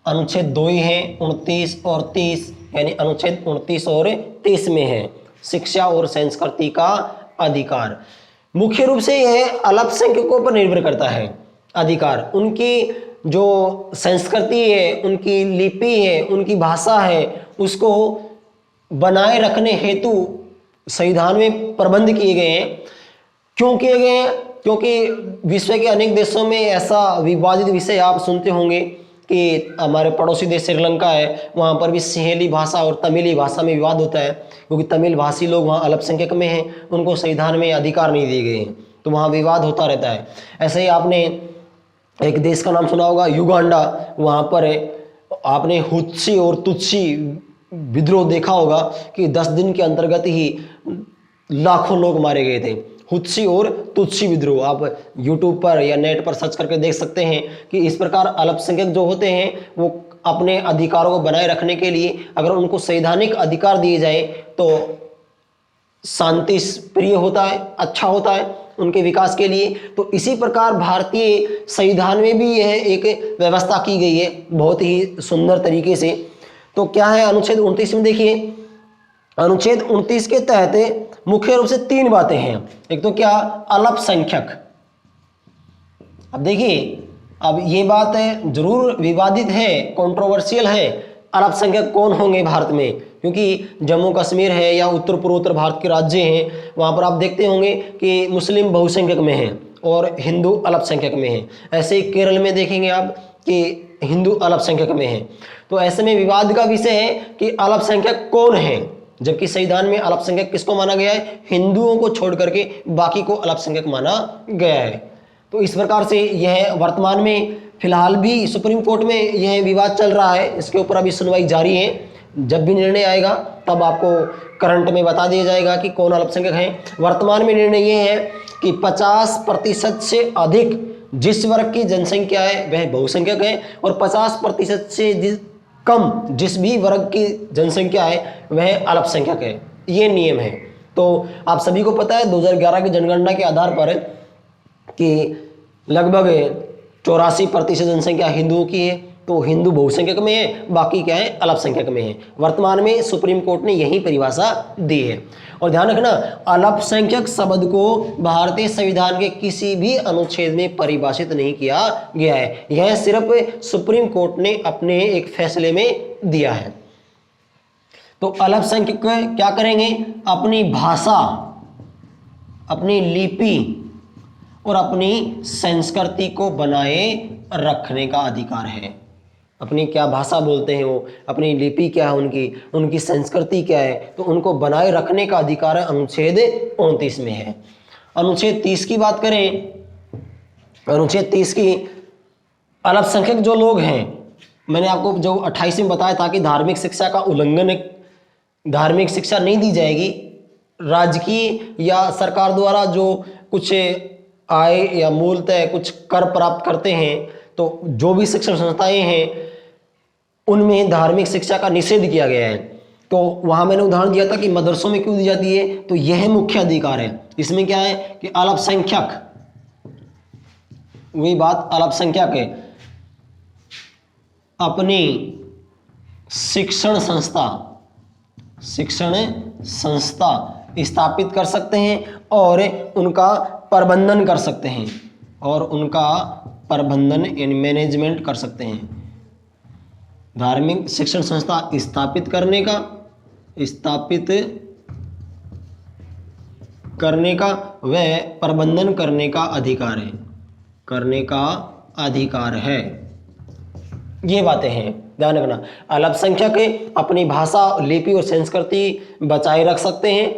अनुच्छेद 2 ही है, 29 और 30, यानी अनुच्छेद 29 और 30 में है शिक्षा और संस्कृति का अधिकार। मुख्य रूप से यह अल्पसंख्यकों पर निर्भर करता है अधिकार। उनकी जो संस्कृति है, उनकी लिपि है, उनकी भाषा है, उसको बनाए रखने हेतु संविधान में प्रबंध किए गए हैं। क्यों किए गए हैं? क्योंकि विश्व के अनेक देशों में ऐसा विवादित विषय आप सुनते होंगे कि हमारे पड़ोसी देश श्रीलंका है, वहाँ पर भी सिंहली भाषा और तमिली भाषा में विवाद होता है, क्योंकि तमिल भाषी लोग वहाँ अल्पसंख्यक में हैं, उनको संविधान में अधिकार नहीं दिए गए हैं, तो वहाँ विवाद होता रहता है। ऐसे ही आपने एक देश का नाम सुना होगा युगांडा, वहाँ पर आपने हुत्सी और तुत्सी विद्रोह देखा होगा कि 10 दिन के अंतर्गत ही लाखों लोग मारे गए थे। हुत्सी और तुत्सी विद्रोह आप यूट्यूब पर या नेट पर सर्च करके देख सकते हैं कि इस प्रकार अल्पसंख्यक जो होते हैं वो अपने अधिकारों को बनाए रखने के लिए अगर उनको संवैधानिक अधिकार दिए जाए तो शांति प्रिय होता है, अच्छा होता है उनके विकास के लिए। तो इसी प्रकार भारतीय संविधान में भी यह एक व्यवस्था की गई है बहुत ही सुंदर तरीके से। तो क्या है अनुच्छेद 29 में? देखिए अनुच्छेद 29 के तहत मुख्य रूप से 3 बातें हैं। एक तो क्या, अल्पसंख्यक। अब देखिए, अब ये बात जरूर विवादित है, कंट्रोवर्शियल है, अल्पसंख्यक कौन होंगे भारत में, क्योंकि जम्मू कश्मीर है या उत्तर पूर्वोत्तर भारत के राज्य हैं, वहाँ पर आप देखते होंगे कि मुस्लिम बहुसंख्यक में हैं और हिंदू अल्पसंख्यक में हैं। ऐसे ही केरल में देखेंगे आप कि हिंदू अल्पसंख्यक में हैं। तो ऐसे में विवाद का विषय है कि अल्पसंख्यक कौन है, जबकि संविधान में अल्पसंख्यक किसको माना गया है? हिंदुओं को छोड़ करके बाकी को अल्पसंख्यक माना गया है। तो इस प्रकार से यह वर्तमान में फिलहाल भी सुप्रीम कोर्ट में यह विवाद चल रहा है, इसके ऊपर अभी सुनवाई जारी है। जब भी निर्णय आएगा तब आपको करंट में बता दिया जाएगा कि कौन अल्पसंख्यक हैं। वर्तमान में निर्णय ये है कि 50% से अधिक जिस वर्ग की जनसंख्या है वह बहुसंख्यक है, और 50% से कम जिस भी वर्ग की जनसंख्या है वह अल्पसंख्यक है। ये नियम है। तो आप सभी को पता है 2011 की जनगणना के आधार पर कि लगभग 84% जनसंख्या हिंदुओं की है, तो हिंदू बहुसंख्यक में है, बाकी क्या है, अल्पसंख्यक में है। वर्तमान में सुप्रीम कोर्ट ने यही परिभाषा दी है। और ध्यान रखना, अल्पसंख्यक शब्द को भारतीय संविधान के किसी भी अनुच्छेद में परिभाषित नहीं किया गया है। यह सिर्फ सुप्रीम कोर्ट ने अपने एक फैसले में दिया है। तो अल्पसंख्यक क्या करेंगे? अपनी भाषा, अपनी लिपि और अपनी संस्कृति को बनाए रखने का अधिकार है। अपनी क्या भाषा बोलते हैं वो, अपनी लिपि क्या है उनकी संस्कृति क्या है, तो उनको बनाए रखने का अधिकार अनुच्छेद 29 में है। अनुच्छेद 30 की बात करें, अनुच्छेद 30 की, अल्पसंख्यक जो लोग हैं, मैंने आपको जो 28 में बताया था कि धार्मिक शिक्षा का उल्लंघन, धार्मिक शिक्षा नहीं दी जाएगी। राजकीय या सरकार द्वारा जो कुछ आय या मूलतः कुछ कर प्राप्त करते हैं, तो जो भी शिक्षण संस्थाएं हैं उनमें धार्मिक शिक्षा का निषेध किया गया है। तो वहां मैंने उदाहरण दिया था कि मदरसों में क्यों दी जाती है, तो यह मुख्य अधिकार है। इसमें क्या है कि अल्पसंख्यक, वही बात, अल्पसंख्यक है अपनी शिक्षण संस्था स्थापित कर सकते हैं और उनका प्रबंधन कर सकते हैं, और उनका प्रबंधन यानी मैनेजमेंट कर सकते हैं। धार्मिक शिक्षण संस्था स्थापित करने का व प्रबंधन करने का अधिकार है। ये बातें हैं, ध्यान रखना। अल्पसंख्यक अपनी भाषा, लिपि और संस्कृति बचाए रख सकते हैं,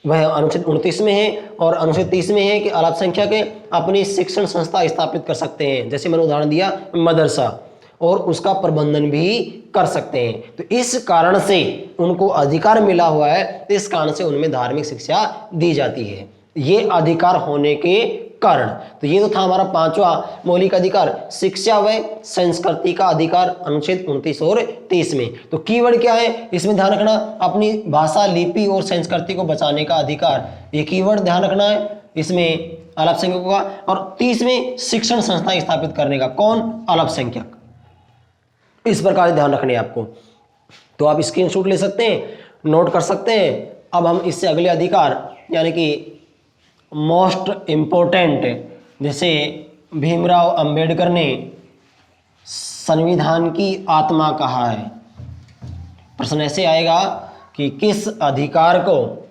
वह अनुच्छेद 29 में है। और अनुच्छेद 30 में है कि अल्पसंख्यक अपनी शिक्षण संस्था स्थापित कर सकते हैं, जैसे मैंने उदाहरण दिया मदरसा, और उसका प्रबंधन भी कर सकते हैं। तो इस कारण से उनको अधिकार मिला हुआ है, तो इस कारण से उनमें धार्मिक शिक्षा दी जाती है, ये अधिकार होने के कारण। तो ये तो था हमारा 5वां मौलिक अधिकार, शिक्षा व संस्कृति का अधिकार, अनुच्छेद 29 और 30 में। तो कीवर्ड क्या है इसमें ध्यान रखना, अपनी भाषा, लिपि और संस्कृति को बचाने का अधिकार, ये कीवर्ड ध्यान रखना है इसमें अल्पसंख्यकों का। और 30 में शिक्षण संस्था स्थापित करने का, कौन? अल्पसंख्यक। इस प्रकार से ध्यान रखने आपको। तो आप स्क्रीनशॉट ले सकते हैं, नोट कर सकते हैं। अब हम इससे अगले अधिकार यानी कि मोस्ट इम्पोर्टेंट, जैसे भीमराव अंबेडकर ने संविधान की आत्मा कहा है। प्रश्न ऐसे आएगा कि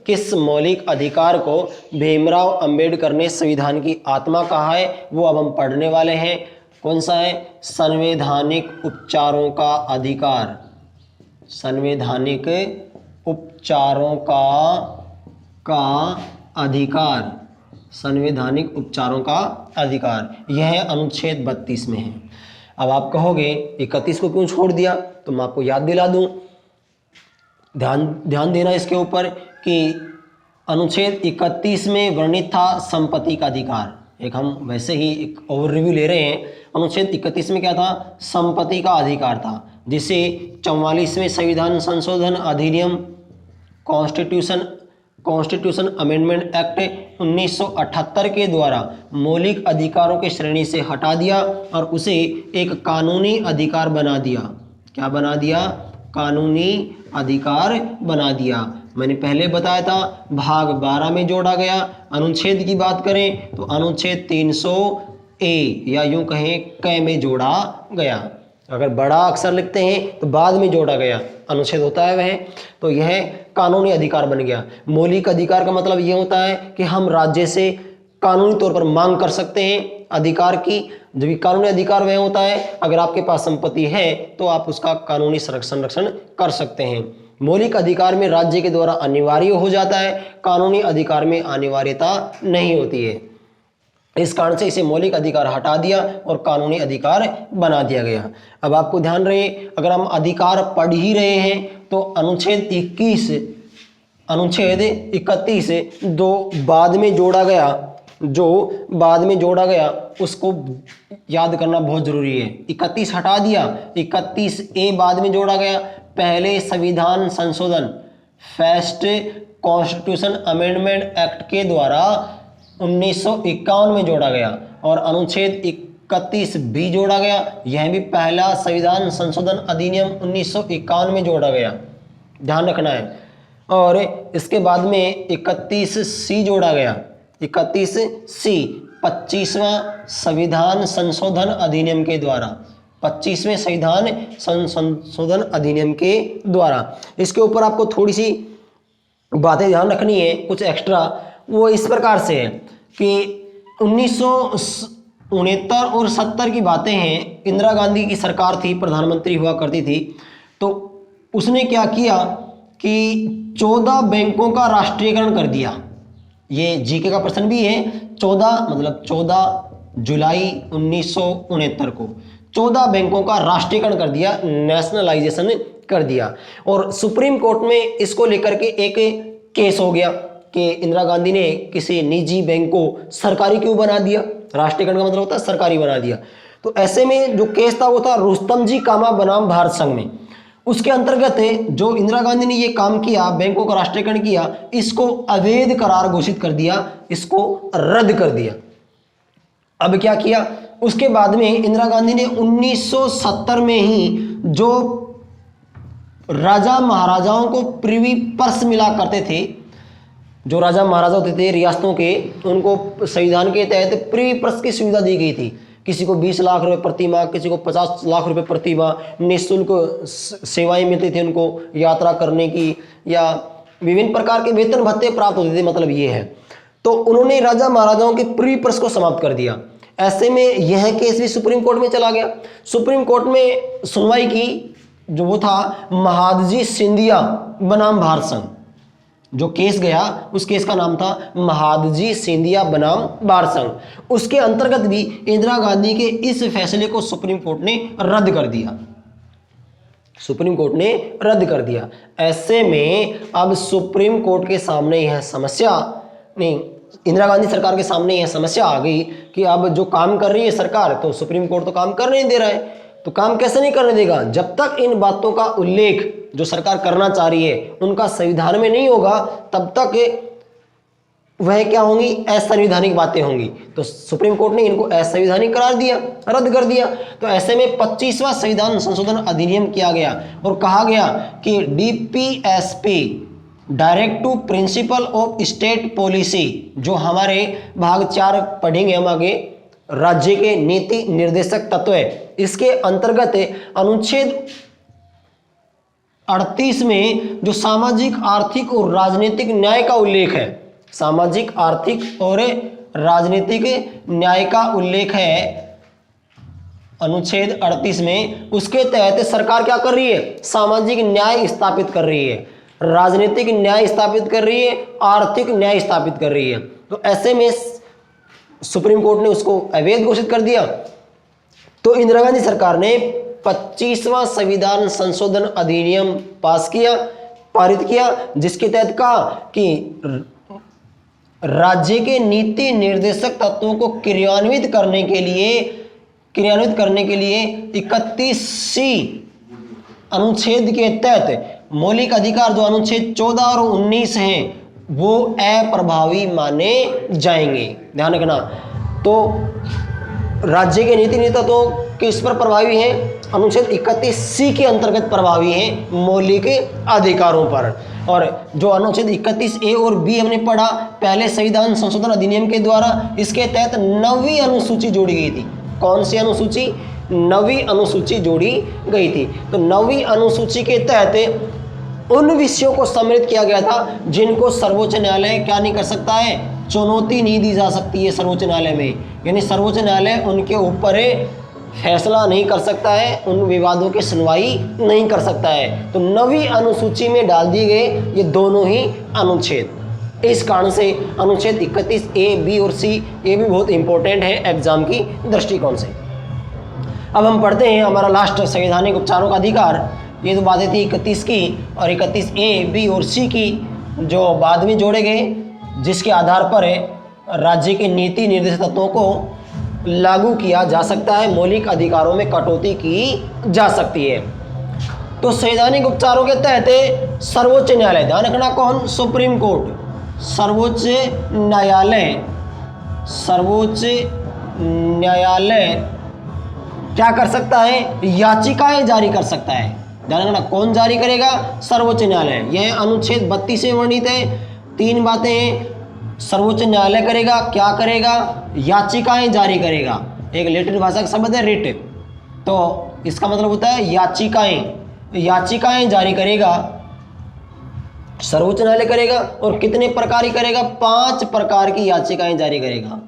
किस मौलिक अधिकार को भीमराव अंबेडकर ने संविधान की आत्मा कहा है, वो अब हम पढ़ने वाले हैं। कौन सा है? संवैधानिक उपचारों का अधिकार। संवैधानिक उपचारों का अधिकार, संवैधानिक उपचारों का अधिकार, यह अनुच्छेद 32 में है। अब आप कहोगे 31 को क्यों छोड़ दिया, तो मैं आपको याद दिला दूं, ध्यान देना इसके ऊपर कि अनुच्छेद 31 में वर्णित था संपत्ति का अधिकार। एक हम वैसे ही एक ओवररिव्यू ले रहे हैं। अनुच्छेद 31 में क्या था? संपत्ति का अधिकार था, जिसे 44वें संविधान संशोधन अधिनियम कॉन्स्टिट्यूशन अमेंडमेंट एक्ट 1978 के द्वारा मौलिक अधिकारों की श्रेणी से हटा दिया और उसे एक कानूनी अधिकार बना दिया। क्या बना दिया? कानूनी अधिकार बना दिया। मैंने पहले बताया था भाग 12 में जोड़ा गया। अनुच्छेद की बात करें तो अनुच्छेद 300 ए या यूं कहें क में जोड़ा गया। अगर बड़ा अक्षर लिखते हैं तो बाद में जोड़ा गया अनुच्छेद होता है वह, तो यह कानूनी अधिकार बन गया। मौलिक अधिकार का मतलब यह होता है कि हम राज्य से कानूनी तौर पर मांग कर सकते हैं अधिकार की। जो भी कानूनी अधिकार वह होता है अगर आपके पास संपत्ति है तो आप उसका कानूनी संरक्षण कर सकते हैं। मौलिक अधिकार में राज्य के द्वारा अनिवार्य हो जाता है, कानूनी अधिकार में अनिवार्यता नहीं होती है। इस कारण से इसे मौलिक अधिकार हटा दिया और कानूनी अधिकार बना दिया गया। अब आपको ध्यान रहे, अगर हम अधिकार पढ़ ही रहे हैं तो अनुच्छेद 31 जो बाद में जोड़ा गया उसको याद करना बहुत जरूरी है। 31 हटा दिया, 31 ए बाद में जोड़ा गया। पहले संविधान संशोधन फर्स्ट कॉन्स्टिट्यूशन अमेंडमेंट एक्ट के द्वारा 1951 में जोड़ा गया और अनुच्छेद 31 भी जोड़ा गया। यह भी पहला संविधान संशोधन अधिनियम 1951 में जोड़ा गया, ध्यान रखना है। और इसके बाद में 31 सी जोड़ा गया। 31 सी 25वां संविधान संशोधन अधिनियम के द्वारा, 25वें संविधान संशोधन अधिनियम के द्वारा। इसके ऊपर आपको थोड़ी सी बातें ध्यान रखनी है, कुछ एक्स्ट्रा। वो इस प्रकार से है कि 1969 और 70 की बातें हैं। इंदिरा गांधी की सरकार थी, प्रधानमंत्री हुआ करती थी, तो उसने क्या किया कि 14 बैंकों का राष्ट्रीयकरण कर दिया। ये जीके का प्रश्न भी है। 14 जुलाई 1969 को 14 बैंकों का राष्ट्रीयकरण कर दिया, नेशनलाइजेशन कर दिया। और सुप्रीम कोर्ट में इसको लेकर के एक केस हो गया कि इंदिरा गांधी ने किसी निजी बैंक को सरकारी क्यों बना दिया। राष्ट्रीयकरण का मतलब होता है सरकारी बना दिया। तो ऐसे में जो केस था वो था रुस्तम जी कामा बनाम भारत संघ में। उसके अंतर्गत जो इंदिरा गांधी ने ये काम किया, बैंकों का राष्ट्रीयकरण किया, इसको अवैध करार घोषित कर दिया, इसको रद्द कर दिया। अब क्या किया, उसके बाद में इंदिरा गांधी ने 1970 में ही जो राजा महाराजाओं को प्रिवी पर्स मिला करते थे, जो राजा महाराजा होते थे रियासतों के, उनको संविधान के तहत प्रिवी पर्स की सुविधा दी गई थी। किसी को 20 लाख रुपए प्रति माह, किसी को 50 लाख रुपए प्रति माह निःशुल्क सेवाएं मिलती थी उनको यात्रा करने की, या विभिन्न प्रकार के वेतन भत्ते प्राप्त होते थे। मतलब ये है, तो उन्होंने राजा महाराजाओं के प्रिवी पर्स को समाप्त कर दिया। ऐसे में यह केस भी सुप्रीम कोर्ट में चला गया। सुप्रीम कोर्ट में सुनवाई की, जो वो था महादजी सिंधिया बनाम भारत संघ। जो केस गया उस केस का नाम था महादजी सिंधिया बनाम भारत संघ। उसके अंतर्गत भी इंदिरा गांधी के इस फैसले को सुप्रीम कोर्ट ने रद्द कर दिया। सुप्रीम कोर्ट ने रद्द कर दिया। ऐसे में अब सुप्रीम कोर्ट के सामने यह समस्या नहीं, इंदिरा गांधी सरकार के सामने यह समस्या आ गई कि अब जो काम कर रही है सरकार, तो सुप्रीम कोर्ट तो काम करने नहीं दे रहा है। तो काम कैसे नहीं करने देगा, जब तक इन बातों का उल्लेख जो सरकार करना चाह रही है उनका संविधान में नहीं होगा, तब तक वह क्या होंगी, असंवैधानिक बातें होंगी। तो सुप्रीम कोर्ट ने इनको असंवैधानिक करार दिया, रद्द कर दिया। तो ऐसे में 25वां संविधान संशोधन अधिनियम किया गया और कहा गया कि DPSP, directive principle of state policy, जो हमारे भाग 4 पढ़ेंगे हम आगे, राज्य के नीति निर्देशक तत्व है, इसके अंतर्गत अनुच्छेद 38 में जो सामाजिक, आर्थिक और राजनीतिक न्याय का उल्लेख है, सामाजिक, आर्थिक और राजनीतिक न्याय का उल्लेख है अनुच्छेद 38 में, उसके तहत सरकार क्या कर रही है, सामाजिक न्याय स्थापित कर रही है, राजनीतिक न्याय स्थापित कर रही है, आर्थिक न्याय स्थापित कर रही है। तो ऐसे में सुप्रीम कोर्ट ने उसको अवैध घोषित कर दिया। तो इंदिरा गांधी सरकार ने 25वां संविधान संशोधन अधिनियम पास किया, पारित किया, जिसके तहत कहा कि राज्य के नीति निर्देशक तत्वों को क्रियान्वित करने के लिए 31C अनुच्छेद के तहत मौलिक अधिकार जो अनुच्छेद 14 और 19 हैं वो अप्रभावी माने जाएंगे। ध्यान रखना। तो राज्य के नीति नेतृत्व किस पर प्रभावी है? अनुच्छेद 31C के अंतर्गत प्रभावी है, मौलिक अधिकारों पर। और जो अनुच्छेद 31A और B हमने पढ़ा पहले संविधान संशोधन अधिनियम के द्वारा, इसके तहत 9वीं अनुसूची जोड़ी गई थी। कौन सी अनुसूची? 9वीं अनुसूची जोड़ी गई थी। तो 9वीं अनुसूची के तहत उन विषयों को सम्मिलित किया गया था जिनको सर्वोच्च न्यायालय क्या नहीं कर सकता है, चुनौती नहीं दी जा सकती है सर्वोच्च न्यायालय में, यानी सर्वोच्च न्यायालय उनके ऊपर फैसला नहीं कर सकता है, उन विवादों की सुनवाई नहीं कर सकता है। तो 9वीं अनुसूची में डाल दिए गए ये दोनों ही अनुच्छेद। इस कारण से अनुच्छेद 31A, B और C ये भी बहुत इंपॉर्टेंट है एग्जाम की दृष्टिकोण से। अब हम पढ़ते हैं हमारा लास्ट संवैधानिक उपचारों का अधिकार। ये तो बातें थी 31 की और 31A, B और C की जो बाद में जोड़े गए, जिसके आधार पर राज्य के नीति निर्देश तत्वों को लागू किया जा सकता है, मौलिक अधिकारों में कटौती की जा सकती है। तो संवैधानिक उपचारों के तहत सर्वोच्च न्यायालय, ध्यान रखना कौन? सुप्रीम कोर्ट, सर्वोच्च न्यायालय, सर्वोच्च न्यायालय क्या कर सकता है? याचिकाएं जारी कर सकता है। ध्यान रखना कौन जारी करेगा? सर्वोच्च न्यायालय। यह अनुच्छेद 32 में वर्णित है। 3 बातें हैं, सर्वोच्च न्यायालय करेगा, क्या करेगा? याचिकाएं जारी करेगा। एक लैटिन भाषा का शब्द है रिट, तो इसका मतलब होता है याचिकाएं, याचिकाएं जारी करेगा सर्वोच्च न्यायालय करेगा। और कितने प्रकार की करेगा? 5 प्रकार की याचिकाएं जारी करेगा।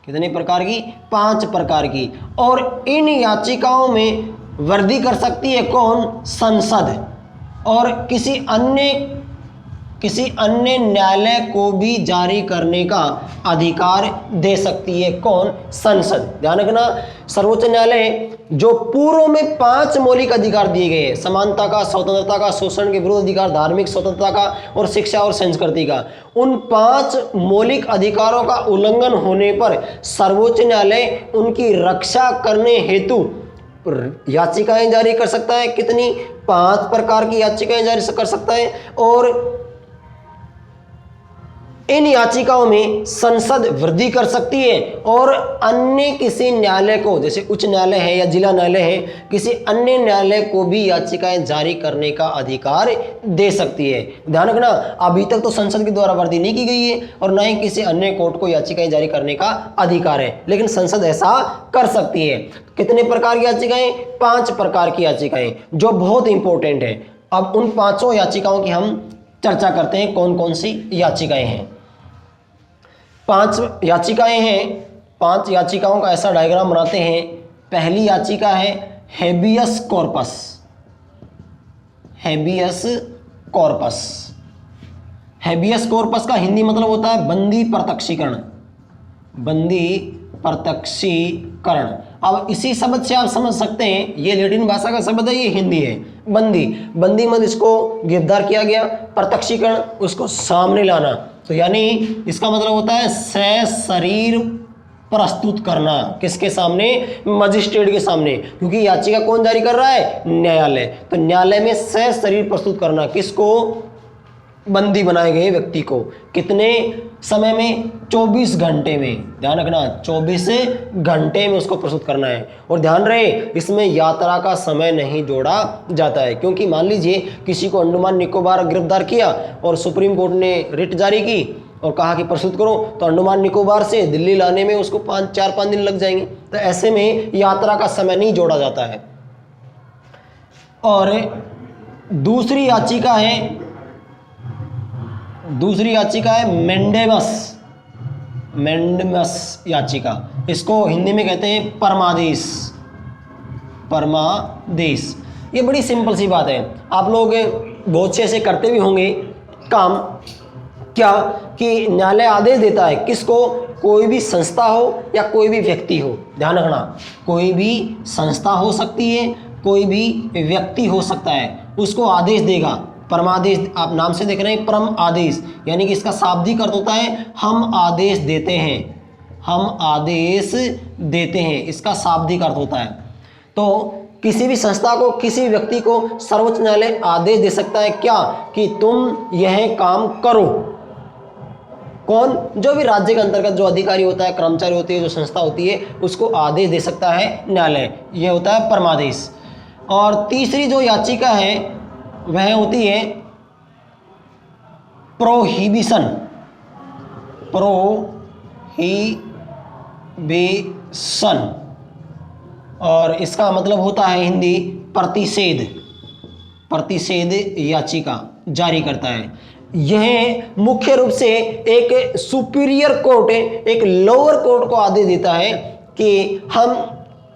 कितने प्रकार की? 5 प्रकार की। और इन याचिकाओं में वृद्धि कर सकती है कौन? संसद। और किसी अन्य न्यायालय को भी जारी करने का अधिकार दे सकती है कौन? संसद। ध्यान रखना सर्वोच्च न्यायालय जो पूर्व में 5 मौलिक अधिकार दिए गए हैं, समानता का, स्वतंत्रता का, शोषण के विरुद्ध अधिकार, धार्मिक स्वतंत्रता का और शिक्षा और संस्कृति का, उन 5 मौलिक अधिकारों का उल्लंघन होने पर सर्वोच्च न्यायालय उनकी रक्षा करने हेतु याचिकाएं जारी कर सकता है। कितनी? 5 प्रकार की याचिकाएं जारी कर सकता है। और इन याचिकाओं में संसद वृद्धि कर सकती है और अन्य किसी न्यायालय को, जैसे उच्च न्यायालय है या जिला न्यायालय है, किसी अन्य न्यायालय को भी याचिकाएं जारी करने का अधिकार दे सकती है। ध्यान रखना अभी तक तो संसद के द्वारा वृद्धि नहीं की गई है और न ही किसी अन्य कोर्ट को याचिकाएं जारी करने का अधिकार है, लेकिन संसद ऐसा कर सकती है। कितने प्रकार की याचिकाएं? 5 प्रकार की याचिकाएं, जो बहुत इंपॉर्टेंट है। अब उन 5 याचिकाओं की हम चर्चा करते हैं, कौन कौन सी याचिकाएं हैं। 5 याचिकाएं हैं। 5 याचिकाओं का ऐसा डायग्राम बनाते हैं। पहली याचिका है habeas corpus. Habeas corpus, habeas corpus का हिंदी मतलब होता है बंदी प्रत्यक्षीकरण। बंदी प्रत्यक्षीकरण। अब इसी शब्द से आप समझ सकते हैं, ये लैटिन भाषा का शब्द है, ये हिंदी है। बंदी, बंदी मतलब इसको गिरफ्तार किया गया, प्रत्यक्षीकरण उसको सामने लाना, तो यानी इसका मतलब होता है सशरीर प्रस्तुत करना। किसके सामने? मजिस्ट्रेट के सामने, क्योंकि याचिका कौन जारी कर रहा है? न्यायालय। तो न्यायालय में सशरीर प्रस्तुत करना किसको? बंदी बनाए गए व्यक्ति को। कितने समय में? 24 घंटे में। ध्यान रखना 24 घंटे में उसको प्रस्तुत करना है। और ध्यान रहे इसमें यात्रा का समय नहीं जोड़ा जाता है, क्योंकि मान लीजिए किसी को अंडमान निकोबार गिरफ्तार किया और सुप्रीम कोर्ट ने रिट जारी की और कहा कि प्रस्तुत करो, तो अंडमान निकोबार से दिल्ली लाने में उसको 4-5 दिन लग जाएंगे। तो ऐसे में यात्रा का समय नहीं जोड़ा जाता है। और दूसरी याचिका है मेंडेमस याचिका। इसको हिंदी में कहते हैं परमादेश। परमादेश ये बड़ी सिंपल सी बात है, आप लोग बहुत से ऐसे करते भी होंगे काम, क्या कि न्यायालय आदेश देता है किसको? कोई भी संस्था हो या कोई भी व्यक्ति हो। ध्यान रखना कोई भी संस्था हो सकती है, कोई भी व्यक्ति हो सकता है, उसको आदेश देगा। परमादेश आप नाम से देख रहे हैं, परम आदेश, यानी कि इसका शाब्दिक अर्थ होता है हम आदेश देते हैं। हम आदेश देते हैं, इसका शाब्दिक अर्थ होता है। तो किसी भी संस्था को, किसी भी व्यक्ति को सर्वोच्च न्यायालय आदेश दे सकता है क्या? कि तुम यह काम करो। कौन? जो भी राज्य के अंतर्गत जो अधिकारी होता है, कर्मचारी होती है, जो संस्था होती है, उसको आदेश दे सकता है न्यायालय। यह होता है परमादेश। और तीसरी जो याचिका है वह होती है प्रोहिबिशन। प्रोहिबिशन, और इसका मतलब होता है हिंदी प्रतिषेध। प्रतिषेध याचिका जारी करता है। यह मुख्य रूप से एक सुपीरियर कोर्ट, एक लोअर कोर्ट को आदेश देता है कि हम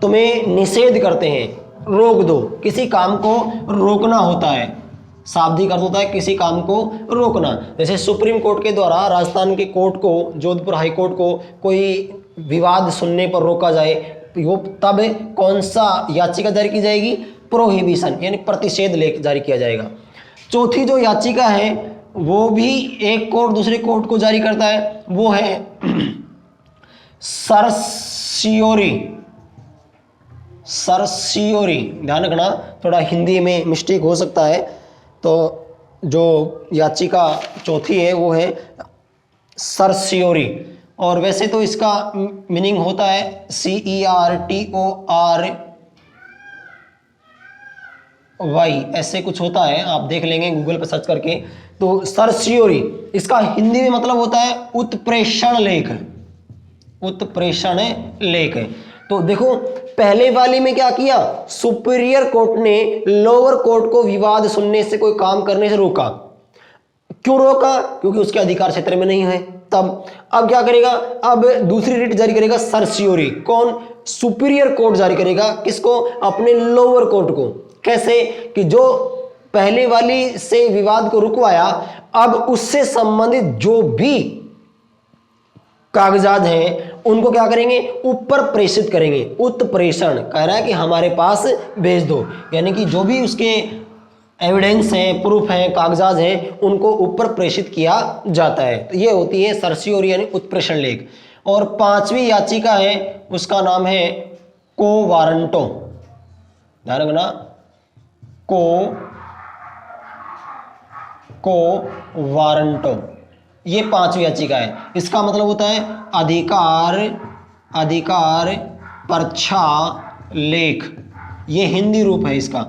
तुम्हें निषेध करते हैं, रोक दो। किसी काम को रोकना होता है, शाब्दिक अर्थ होता है किसी काम को रोकना। जैसे सुप्रीम कोर्ट के द्वारा राजस्थान के कोर्ट को, जोधपुर हाई कोर्ट को कोई विवाद सुनने पर रोका जाए, वो तब कौन सा याचिका जारी की जाएगी? प्रोहिबिशन, यानी प्रतिषेध लेख जारी किया जाएगा। चौथी जो याचिका है वो भी एक कोर्ट दूसरे कोर्ट को जारी करता है, वो है सर्सियोरी। सर्सियोरी, ध्यान रखना, थोड़ा हिंदी में मिस्टेक हो सकता है। तो जो याचिका चौथी है वो है सर्सियोरी, और वैसे तो इसका मीनिंग होता है CERTORY, ऐसे कुछ होता है, आप देख लेंगे गूगल पर सर्च करके। तो सर्सियोरी, इसका हिंदी में मतलब होता है उत्प्रेषण लेख। उत्प्रेषण लेख। तो देखो पहले वाली में क्या किया, सुपीरियर कोर्ट ने लोअर कोर्ट को विवाद सुनने से, कोई काम करने से रोका। क्यों रोका? क्योंकि उसके अधिकार क्षेत्र में नहीं है। तब अब क्या करेगा, अब दूसरी रिट जारी करेगा सर्सियोरी। कौन? सुपीरियर कोर्ट जारी करेगा। किसको? अपने लोअर कोर्ट को। कैसे? कि जो पहले वाली से विवाद को रुकवाया, अब उससे संबंधित जो भी कागजात हैं उनको क्या करेंगे, ऊपर प्रेषित करेंगे। उत्प्रेषण कह रहा है कि हमारे पास भेज दो, यानी कि जो भी उसके एविडेंस हैं, प्रूफ हैं, कागजात हैं, उनको ऊपर प्रेषित किया जाता है। तो ये होती है सर्सियोरी यानी उत्प्रेषण लेख। और पांचवी याचिका है, उसका नाम है को वारंटो। ध्यान रखना, को वारंटो, ये पांचवी याचिका है। इसका मतलब होता है अधिकार परीक्षा लेख, ये हिंदी रूप है इसका।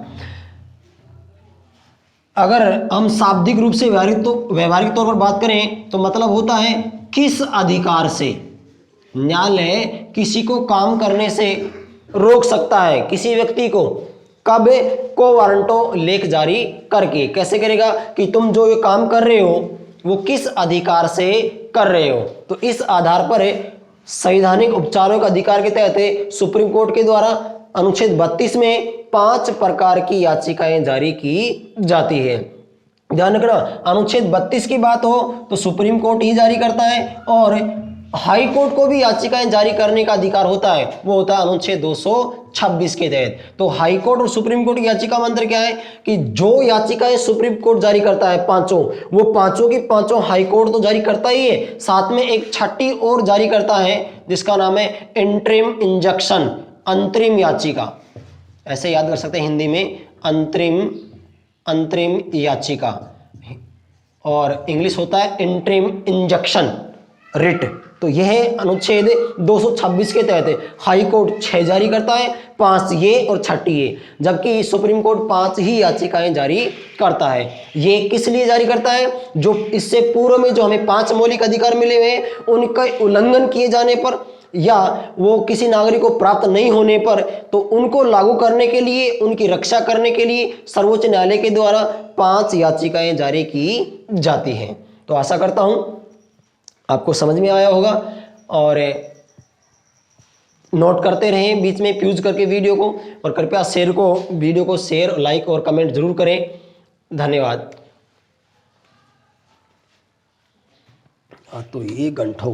अगर हम शाब्दिक रूप से व्यवहारिक तौर पर बात करें तो मतलब होता है किस अधिकार से न्यायालय किसी को काम करने से रोक सकता है, किसी व्यक्ति को। कब? को वारंटो लेख जारी करके। कैसे करेगा कि तुम जो ये काम कर रहे हो वो किस अधिकार से कर रहे हो। तो इस आधार पर संवैधानिक उपचारों के अधिकार के तहत सुप्रीम कोर्ट के द्वारा अनुच्छेद 32 में 5 प्रकार की याचिकाएं जारी की जाती है। ध्यान रखना, अनुच्छेद 32 की बात हो तो सुप्रीम कोर्ट ही जारी करता है, और हाई कोर्ट को भी याचिकाएं जारी करने का अधिकार होता है, वो होता है अनुच्छेद 226 के तहत। तो हाई कोर्ट और सुप्रीम कोर्ट की याचिका में अंतर क्या है कि जो याचिकाएं सुप्रीम कोर्ट जारी करता है पांचों, वो पांचों की पांचों हाई कोर्ट तो जारी करता ही है, साथ में एक छठी और जारी करता है जिसका नाम है इंटरिम इंजंक्शन, अंतरिम याचिका। ऐसे याद कर सकते हैं हिंदी में, अंतरिम याचिका, और इंग्लिश होता है इंटरिम इंजंक्शन रिट। तो यह अनुच्छेद 226 के तहत हाई कोर्ट 6 जारी करता है, 5 ये और छठी ये, जबकि सुप्रीम कोर्ट 5 ही याचिकाएं जारी करता है। ये किस लिए जारी करता है? जो इससे पूर्व में जो हमें 5 मौलिक अधिकार मिले हुए हैं उनका उल्लंघन किए जाने पर या वो किसी नागरिक को प्राप्त नहीं होने पर, तो उनको लागू करने के लिए, उनकी रक्षा करने के लिए सर्वोच्च न्यायालय के द्वारा 5 याचिकाएं जारी की जाती हैं। तो आशा करता हूं आपको समझ में आया होगा, और नोट करते रहें बीच में फ्यूज करके वीडियो को, और कृपया वीडियो को शेयर, लाइक और कमेंट जरूर करें। धन्यवाद। तो ये घंटा